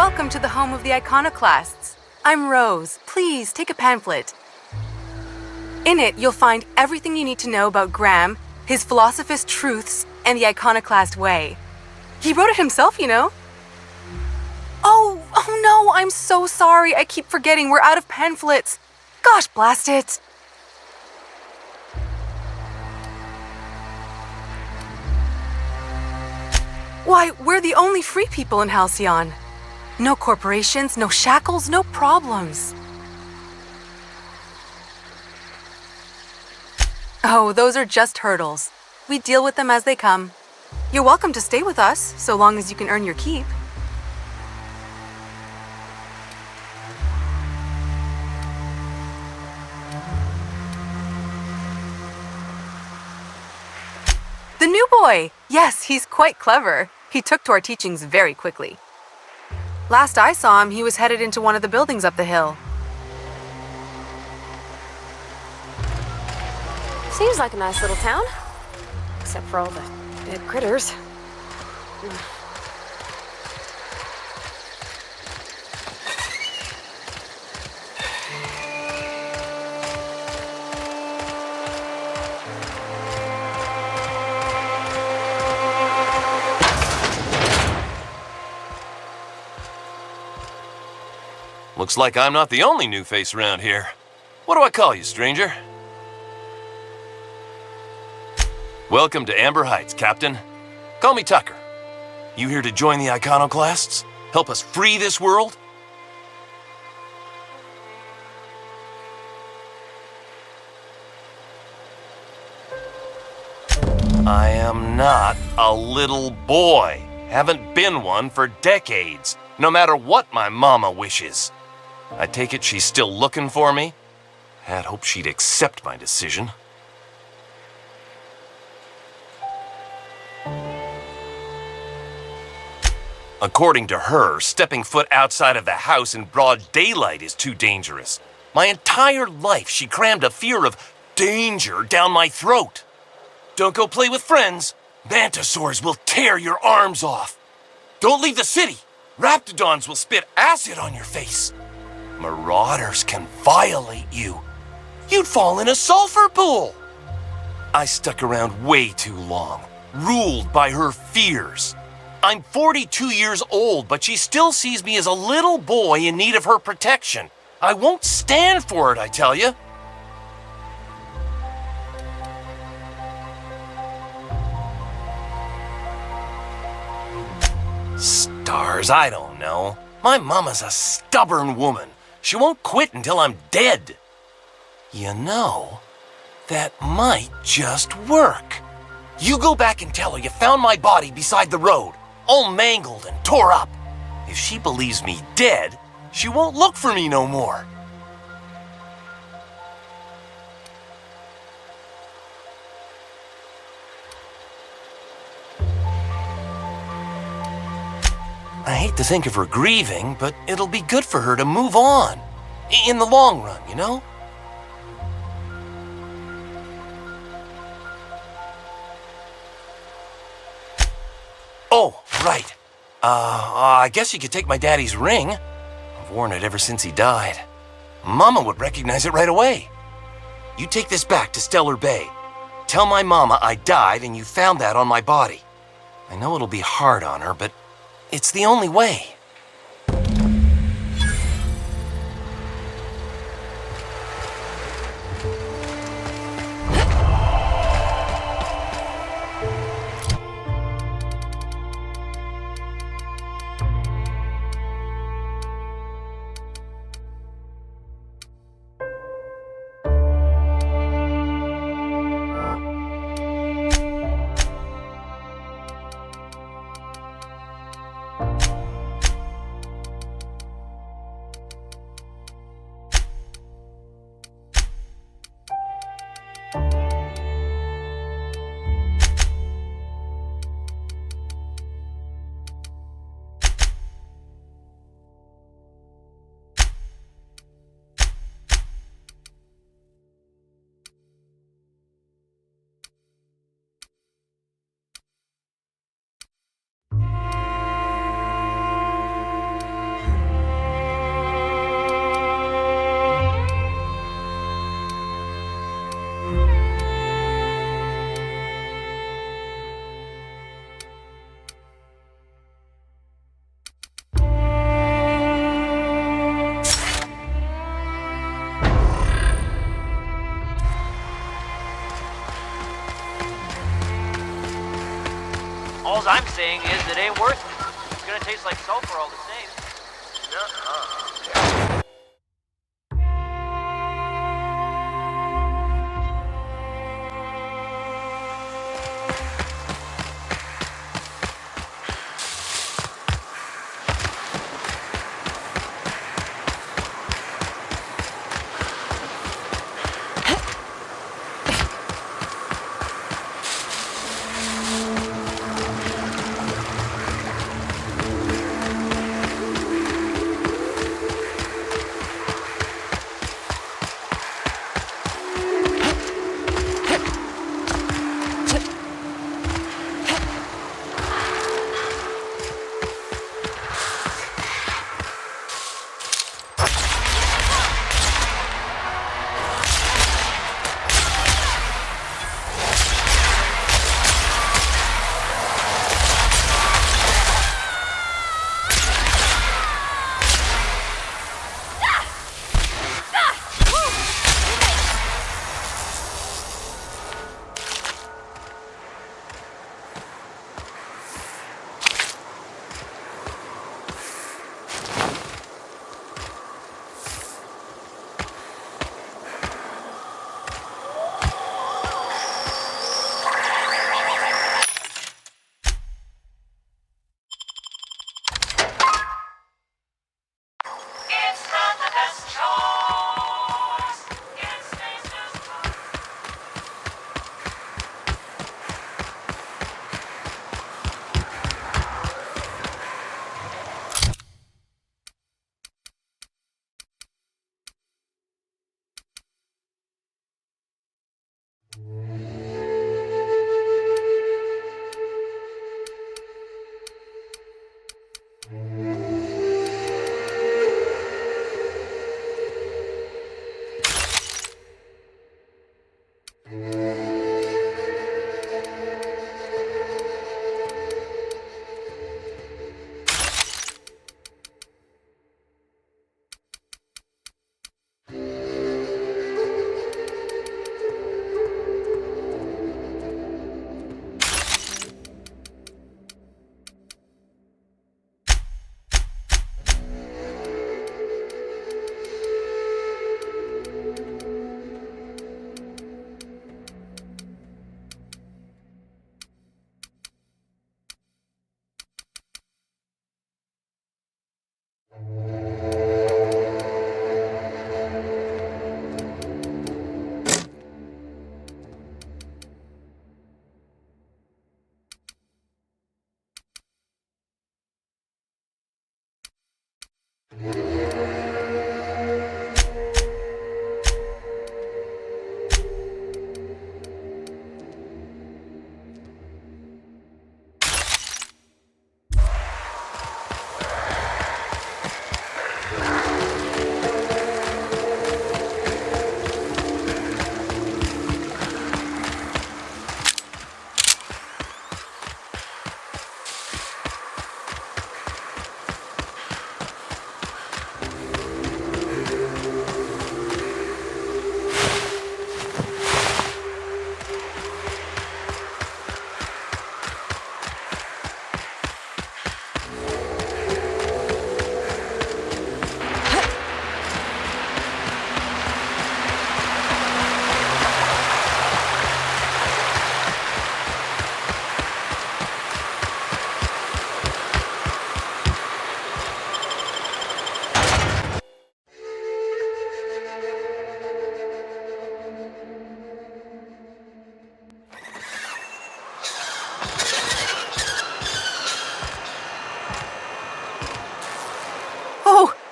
Welcome to the home of the iconoclasts. I'm Rose. Please take a pamphlet. In it, you'll find everything you need to know about Graham, his philosophist truths, and the iconoclast way. He wrote it himself, you know. Oh no, I'm so sorry. I keep forgetting we're out of pamphlets. Gosh, blast it. Why, we're the only free people in Halcyon. No corporations, no shackles, no problems. Oh, those are just hurdles. We deal with them as they come. You're welcome to stay with us, so long as you can earn your keep. The new boy! Yes, he's quite clever. He took to our teachings very quickly. Last I saw him, he was headed into one of the buildings up the hill. Seems like a nice little town. Except for all the dead critters. Looks like I'm not the only new face around here. What do I call you, stranger? Welcome to Amber Heights, Captain. Call me Tucker. You here to join the iconoclasts? Help us free this world? I am not a little boy. Haven't been one for decades, no matter what my mama wishes. I take it she's still looking for me? Had hoped she'd accept my decision. According to her, stepping foot outside of the house in broad daylight is too dangerous. My entire life, she crammed a fear of danger down my throat. Don't go play with friends. Mantisaurs will tear your arms off. Don't leave the city. Raptidons will spit acid on your face. Marauders can violate you. You'd fall in a sulfur pool. I stuck around way too long, ruled by her fears. I'm 42 years old, but she still sees me as a little boy in need of her protection. I won't stand for it, I tell you. Stars, I don't know. My mama's a stubborn woman. She won't quit until I'm dead. You know, that might just work. You go back and tell her you found my body beside the road, all mangled and tore up. If she believes me dead, she won't look for me no more. I hate to think of her grieving, but it'll be good for her to move on. In the long run, you know? Oh, right. I guess you could take my daddy's ring. I've worn it ever since he died. Mama would recognize it right away. You take this back to Stellar Bay. Tell my mama I died and you found that on my body. I know it'll be hard on her, but it's the only way. All I'm saying is it ain't worth it. It's gonna taste like sulfur all the same.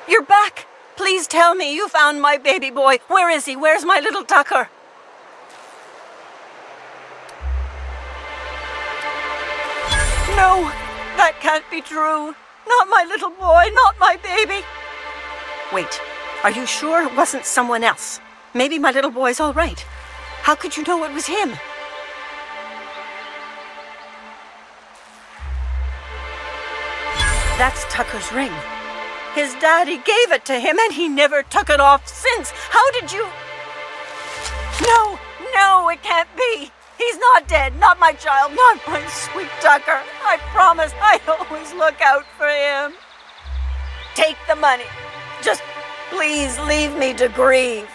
You're back! Please tell me you found my baby boy. Where is he? Where's my little Tucker? No, that can't be true. Not my little boy, not my baby. Wait, are you sure it wasn't someone else? Maybe my little boy's all right. How could you know it was him? That's Tucker's ring. His daddy gave it to him and he never took it off since. How did you... No, it can't be. He's not dead. Not my child. Not my sweet Tucker. I promise I'd always look out for him. Take the money. Just please leave me to grieve.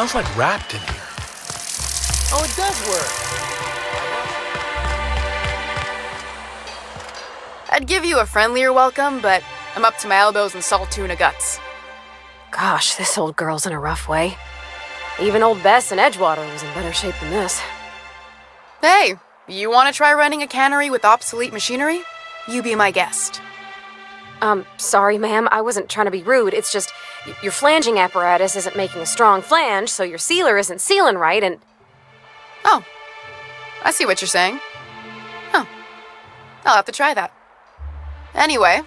Smells like wrapped in here. Oh, it does work. I'd give you a friendlier welcome, but I'm up to my elbows in salt tuna guts. Gosh, this old girl's in a rough way. Even old Bess in Edgewater was in better shape than this. Hey, you want to try running a cannery with obsolete machinery? You be my guest. Sorry, ma'am. I wasn't trying to be rude. It's just your flanging apparatus isn't making a strong flange, so your sealer isn't sealing right, and... Oh, I see what you're saying. Huh. I'll have to try that. Anyway,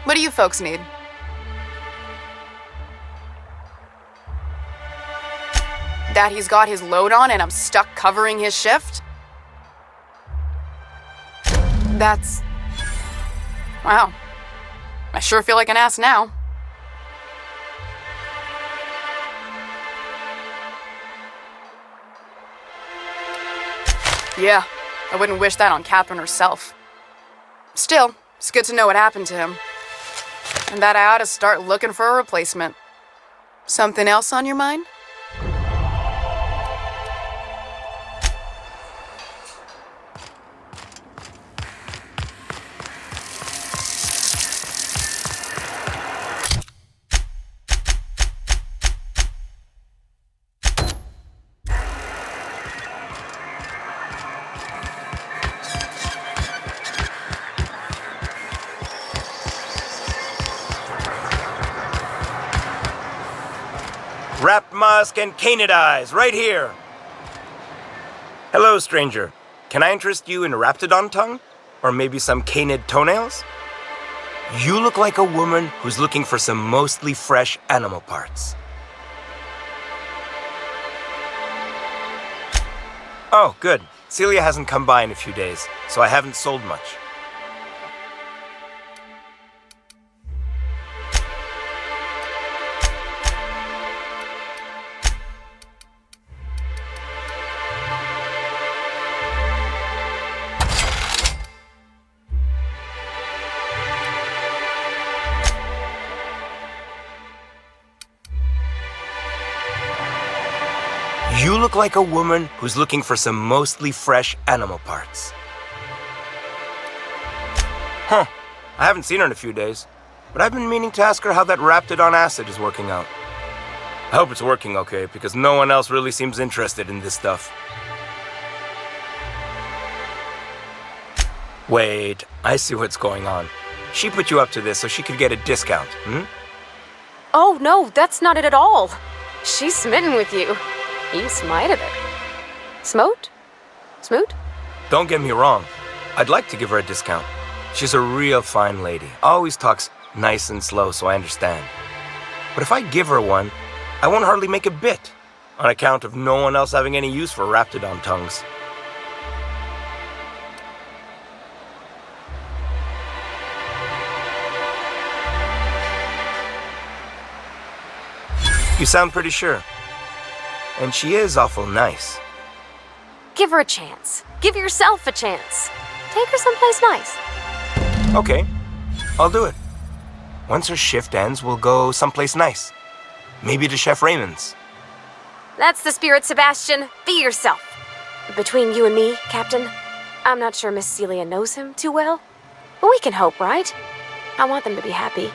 what do you folks need? That he's got his load on and I'm stuck covering his shift? That's... Wow. I sure feel like an ass now. Yeah, I wouldn't wish that on Catherine herself. Still, it's good to know what happened to him. And that I ought to start looking for a replacement. Something else on your mind? Wrapped musk and canid eyes, right here. Hello, stranger. Can I interest you in a raptidon tongue? Or maybe some canid toenails? You look like a woman who's looking for some mostly fresh animal parts. Oh, good. Celia hasn't come by in a few days, so I haven't sold much. You look like a woman who's looking for some mostly fresh animal parts. Huh. I haven't seen her in a few days, but I've been meaning to ask her how that raptidon acid is working out. I hope it's working okay, because no one else really seems interested in this stuff. Wait, I see what's going on. She put you up to this so she could get a discount, hmm? Oh, no, that's not it at all. She's smitten with you. You smited her. Smote? Smoot? Don't get me wrong. I'd like to give her a discount. She's a real fine lady. Always talks nice and slow, so I understand. But if I give her one, I won't hardly make a bit, on account of no one else having any use for raptidon tongues. You sound pretty sure. And she is awful nice. Give her a chance. Give yourself a chance. Take her someplace nice. Okay, I'll do it. Once her shift ends, we'll go someplace nice. Maybe to Chef Raymond's. That's the spirit, Sebastian. Be yourself. Between you and me, Captain, I'm not sure Miss Celia knows him too well, but we can hope, right? I want them to be happy.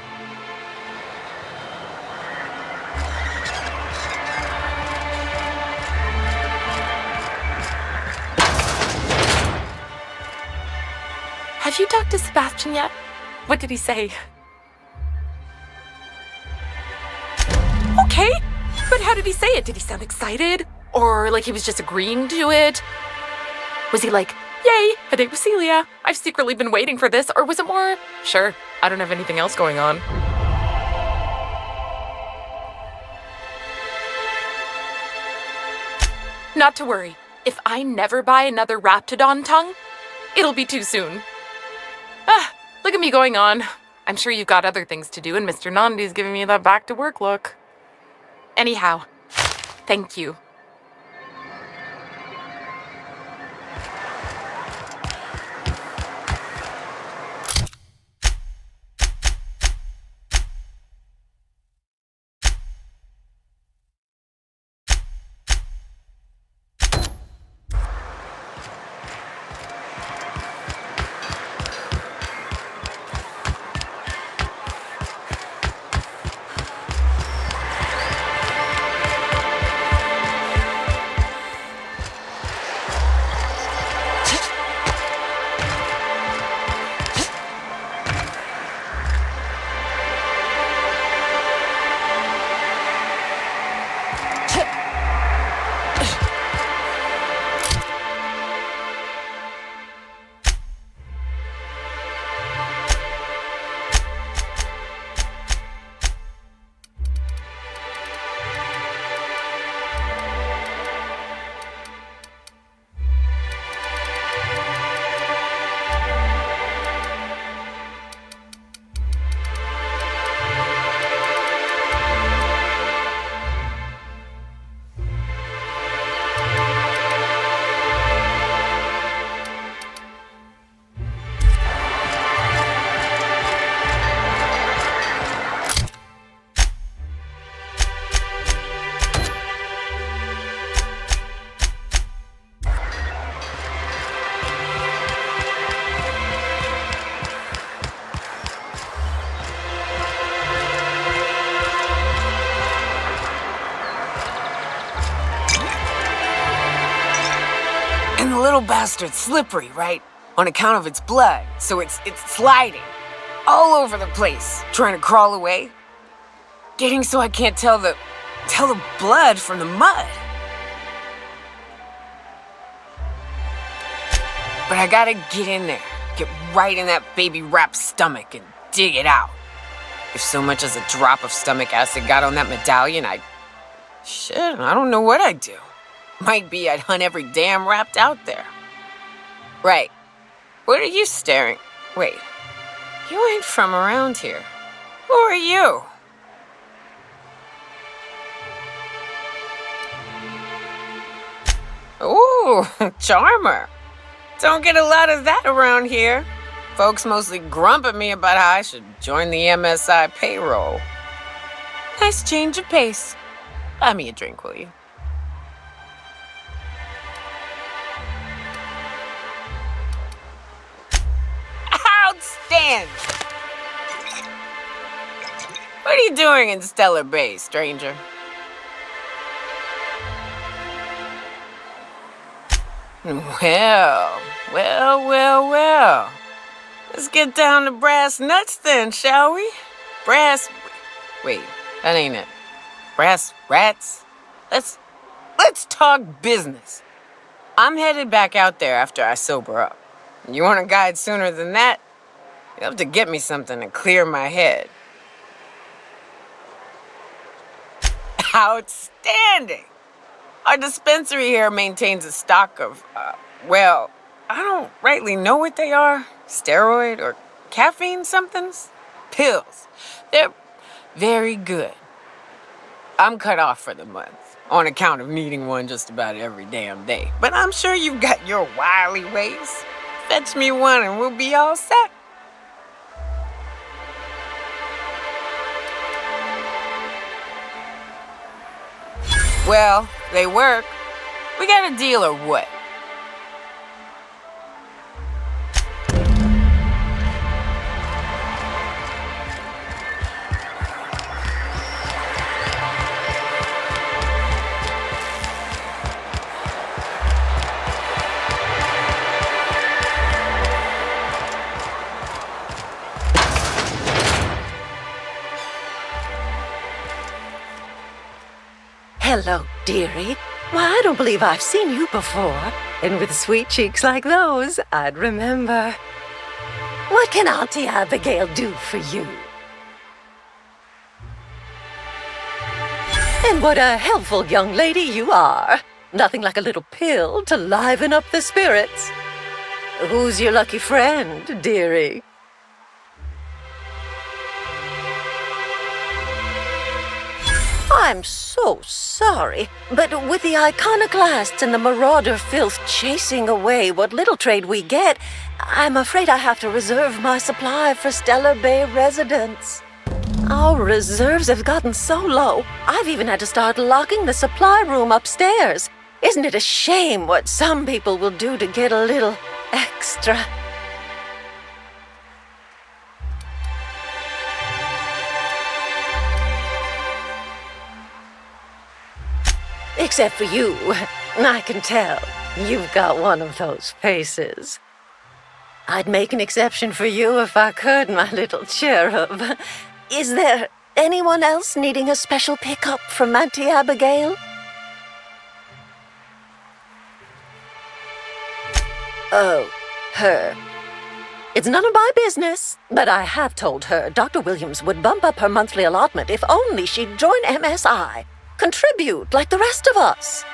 Have you talked to Sebastian yet? What did he say? Okay, but how did he say it? Did he sound excited? Or like he was just agreeing to it? Was he like, yay, a date with Celia. I've secretly been waiting for this. Or was it more, sure, I don't have anything else going on. Not to worry. If I never buy another Raptidon tongue, it'll be too soon. Look at me going on. I'm sure you've got other things to do, and Mr. Nandi's giving me that back to work look. Anyhow, thank you. And the little bastard's slippery, right? On account of its blood, so it's sliding all over the place, trying to crawl away. Getting so I can't tell the blood from the mud. But I gotta get in there, get right in that baby rap's stomach and dig it out. If so much as a drop of stomach acid got on that medallion, I don't know what I'd do. Might be I'd hunt every damn rapt out there. Right. What are you staring? Wait. You ain't from around here. Who are you? Ooh, charmer. Don't get a lot of that around here. Folks mostly grump at me about how I should join the MSI payroll. Nice change of pace. Buy me a drink, will you? Outstanding! What are you doing in Stellar Bay, stranger? Well. Let's get down to brass nuts then, shall we? Wait, that ain't it. Brass rats? Let's talk business. I'm headed back out there after I sober up. You want a guide sooner than that? You'll have to get me something to clear my head. Outstanding! Our dispensary here maintains a stock of, I don't rightly know what they are. Steroid or caffeine somethings? Pills. They're very good. I'm cut off for the month, on account of needing one just about every damn day. But I'm sure you've got your wily ways. Fetch me one and we'll be all set. Well, they work. We got a deal or what? hello, dearie. Why, I don't believe I've seen you before. And with sweet cheeks like those, I'd remember. What can Auntie Abigail do for you? And what a helpful young lady you are. Nothing like a little pill to liven up the spirits. Who's your lucky friend, dearie? I'm so sorry, but with the iconoclasts and the marauder filth chasing away what little trade we get, I'm afraid I have to reserve my supply for Stellar Bay residents. Our reserves have gotten so low, I've even had to start locking the supply room upstairs. Isn't it a shame what some people will do to get a little extra? Except for you. I can tell. You've got one of those faces. I'd make an exception for you if I could, my little cherub. Is there anyone else needing a special pickup from Auntie Abigail? Oh, her. It's none of my business, but I have told her Dr. Williams would bump up her monthly allotment if only she'd join MSI. Contribute like the rest of us.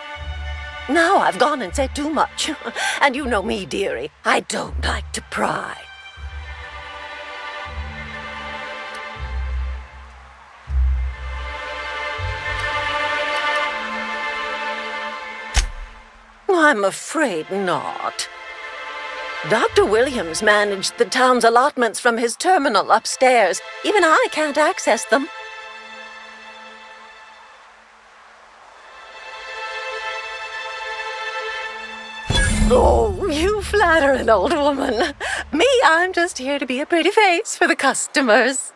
Now I've gone and said too much. And you know me, dearie. I don't like to pry. I'm afraid not. Dr. Williams managed the town's allotments from his terminal upstairs. Even I can't access them. Oh, you flatter an old woman. Me, I'm just here to be a pretty face for the customers.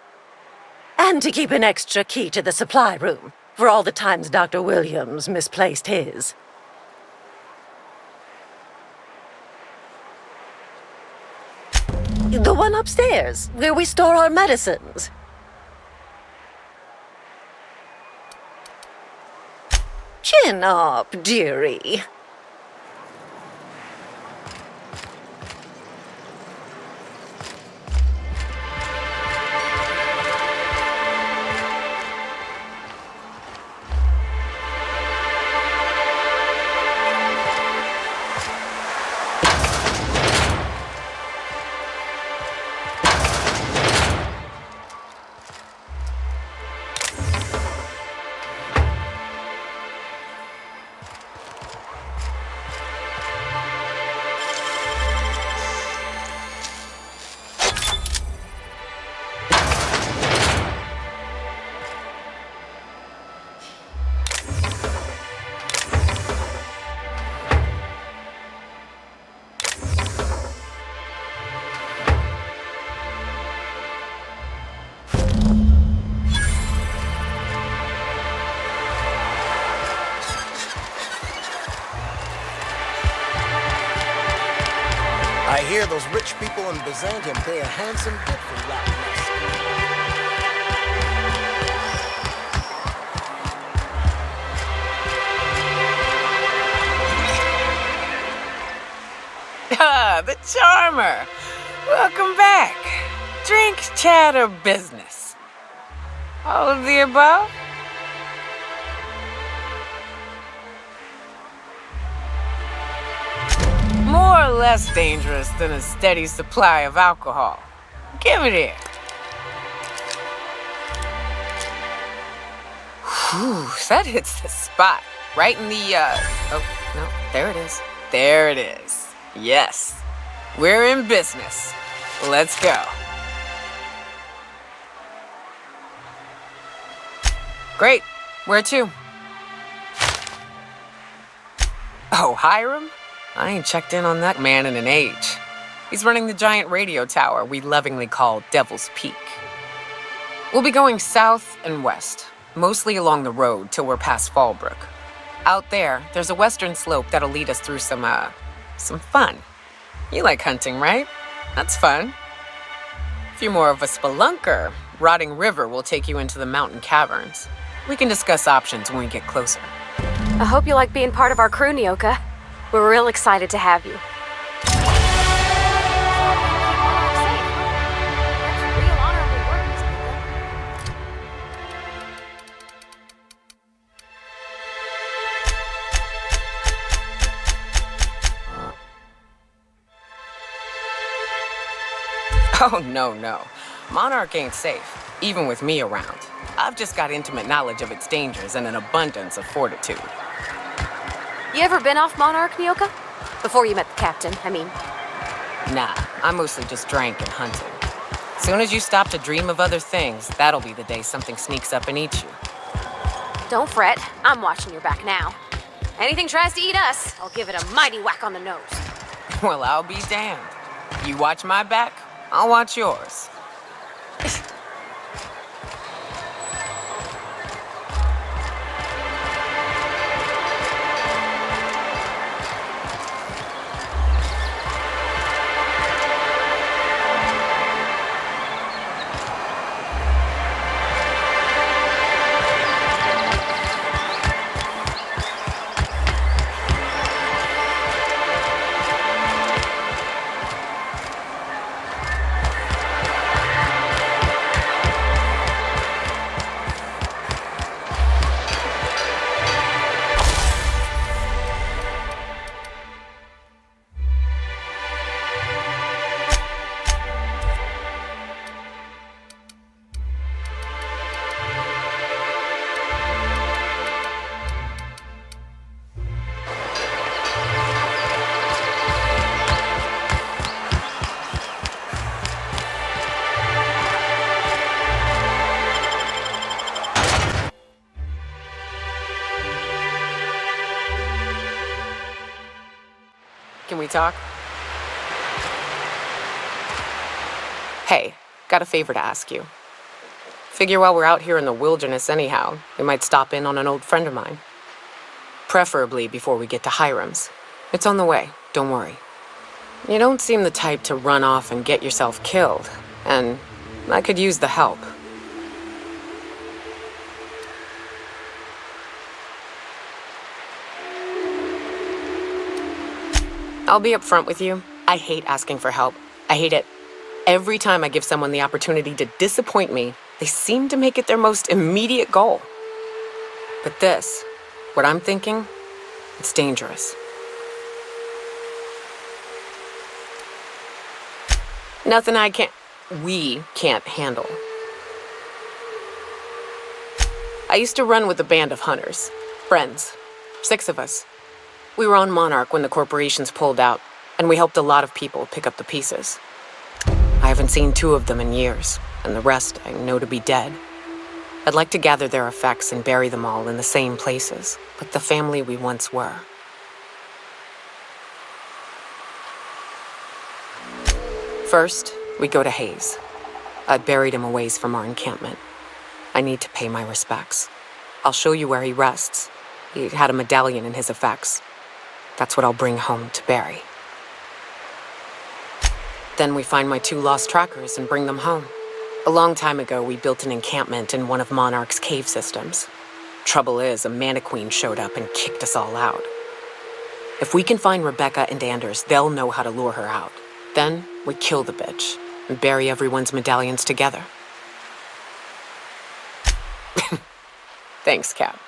And to keep an extra key to the supply room for all the times Dr. Williams misplaced his. The one upstairs, where we store our medicines. Chin up, dearie. I hear those rich people in Byzantium pay a handsome bit for Ah, the charmer. Welcome back. Drink, chat, or business? All of the above? More or less dangerous than a steady supply of alcohol. Give it here. Whew, that hits the spot. Right in the, oh, no, there it is. There it is. Yes, we're in business. Let's go. Great. Where to? Oh, Hiram? I ain't checked in on that man in an age. He's running the giant radio tower we lovingly call Devil's Peak. We'll be going south and west, mostly along the road till we're past Fallbrook. Out there, there's a western slope that'll lead us through some fun. You like hunting, right? That's fun. If you're more of a spelunker, Rotting River will take you into the mountain caverns. We can discuss options when we get closer. I hope you like being part of our crew, Nyoka. We're real excited to have you. Oh, no. Monarch ain't safe, even with me around. I've just got intimate knowledge of its dangers and an abundance of fortitude. You ever been off Monarch, Nyoka? Before you met the captain, I mean. Nah, I mostly just drank and hunted. Soon as you stop to dream of other things, that'll be the day something sneaks up and eats you. Don't fret, I'm watching your back now. Anything tries to eat us, I'll give it a mighty whack on the nose. Well, I'll be damned. You watch my back, I'll watch yours. Can we talk? Hey, got a favor to ask you. Figure while we're out here in the wilderness anyhow, we might stop in on an old friend of mine. Preferably before we get to Hiram's. It's on the way, don't worry. You don't seem the type to run off and get yourself killed, and I could use the help. I'll be upfront with you. I hate asking for help. I hate it. Every time I give someone the opportunity to disappoint me, they seem to make it their most immediate goal. But this, what I'm thinking, it's dangerous. Nothing we can't handle. I used to run with a band of hunters. Friends. 6 of us. We were on Monarch when the corporations pulled out, and we helped a lot of people pick up the pieces. I haven't seen 2 of them in years, and the rest I know to be dead. I'd like to gather their effects and bury them all in the same places, like the family we once were. First, we go to Hayes. I buried him a ways from our encampment. I need to pay my respects. I'll show you where he rests. He had a medallion in his effects. That's what I'll bring home to Barry. Then we find my 2 lost trackers and bring them home. A long time ago, we built an encampment in one of Monarch's cave systems. Trouble is, a Mantiqueen showed up and kicked us all out. If we can find Rebecca and Anders, they'll know how to lure her out. Then we kill the bitch and bury everyone's medallions together. Thanks, Cap.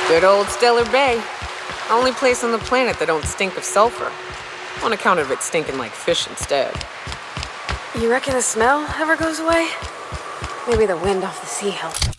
Good old Stellar Bay. Only place on the planet that don't stink of sulfur. On account of it stinking like fish instead. You reckon the smell ever goes away? Maybe the wind off the sea helped.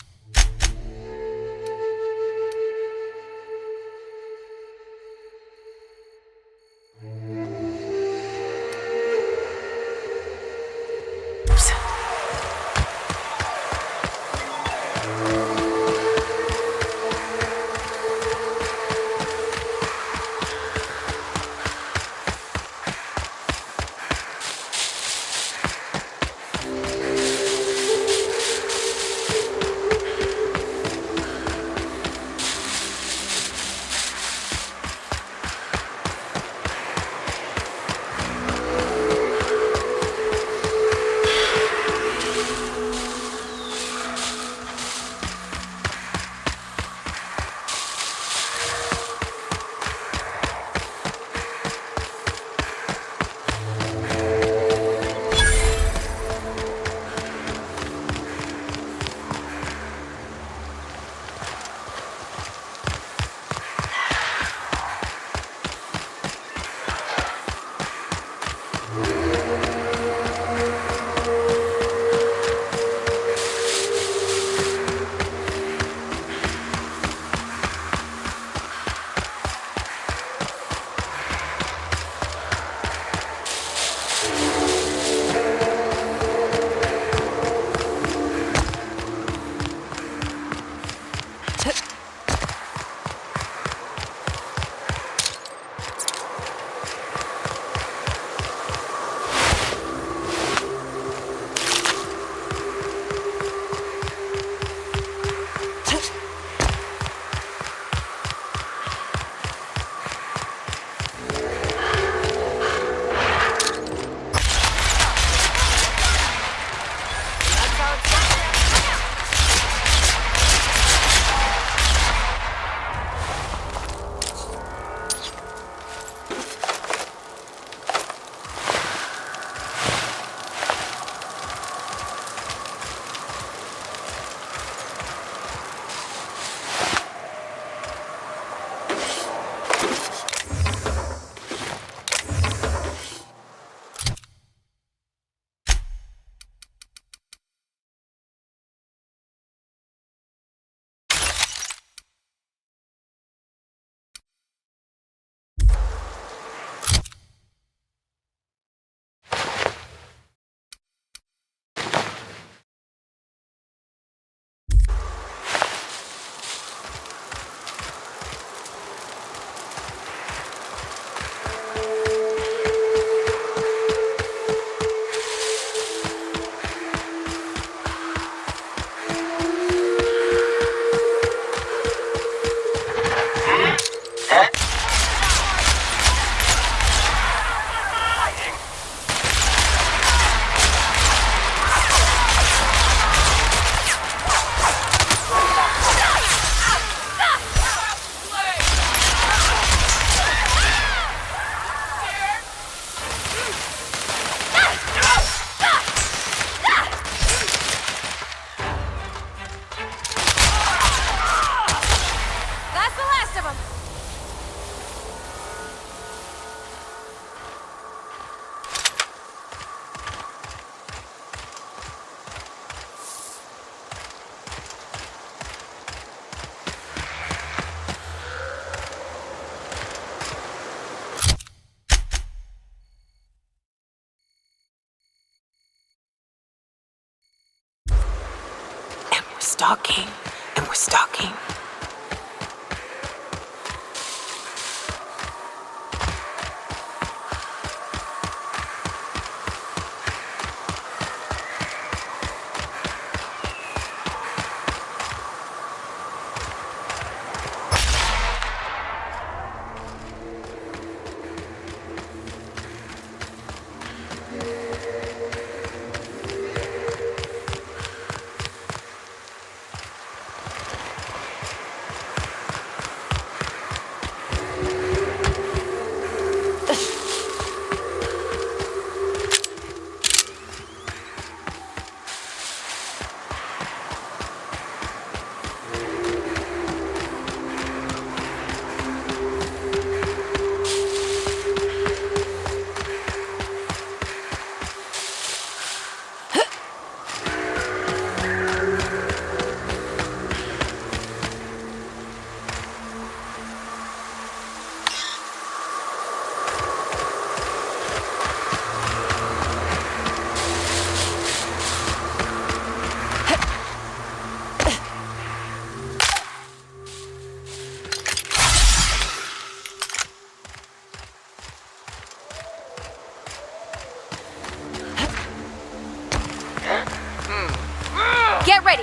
stalking, and we're stalking. Get ready.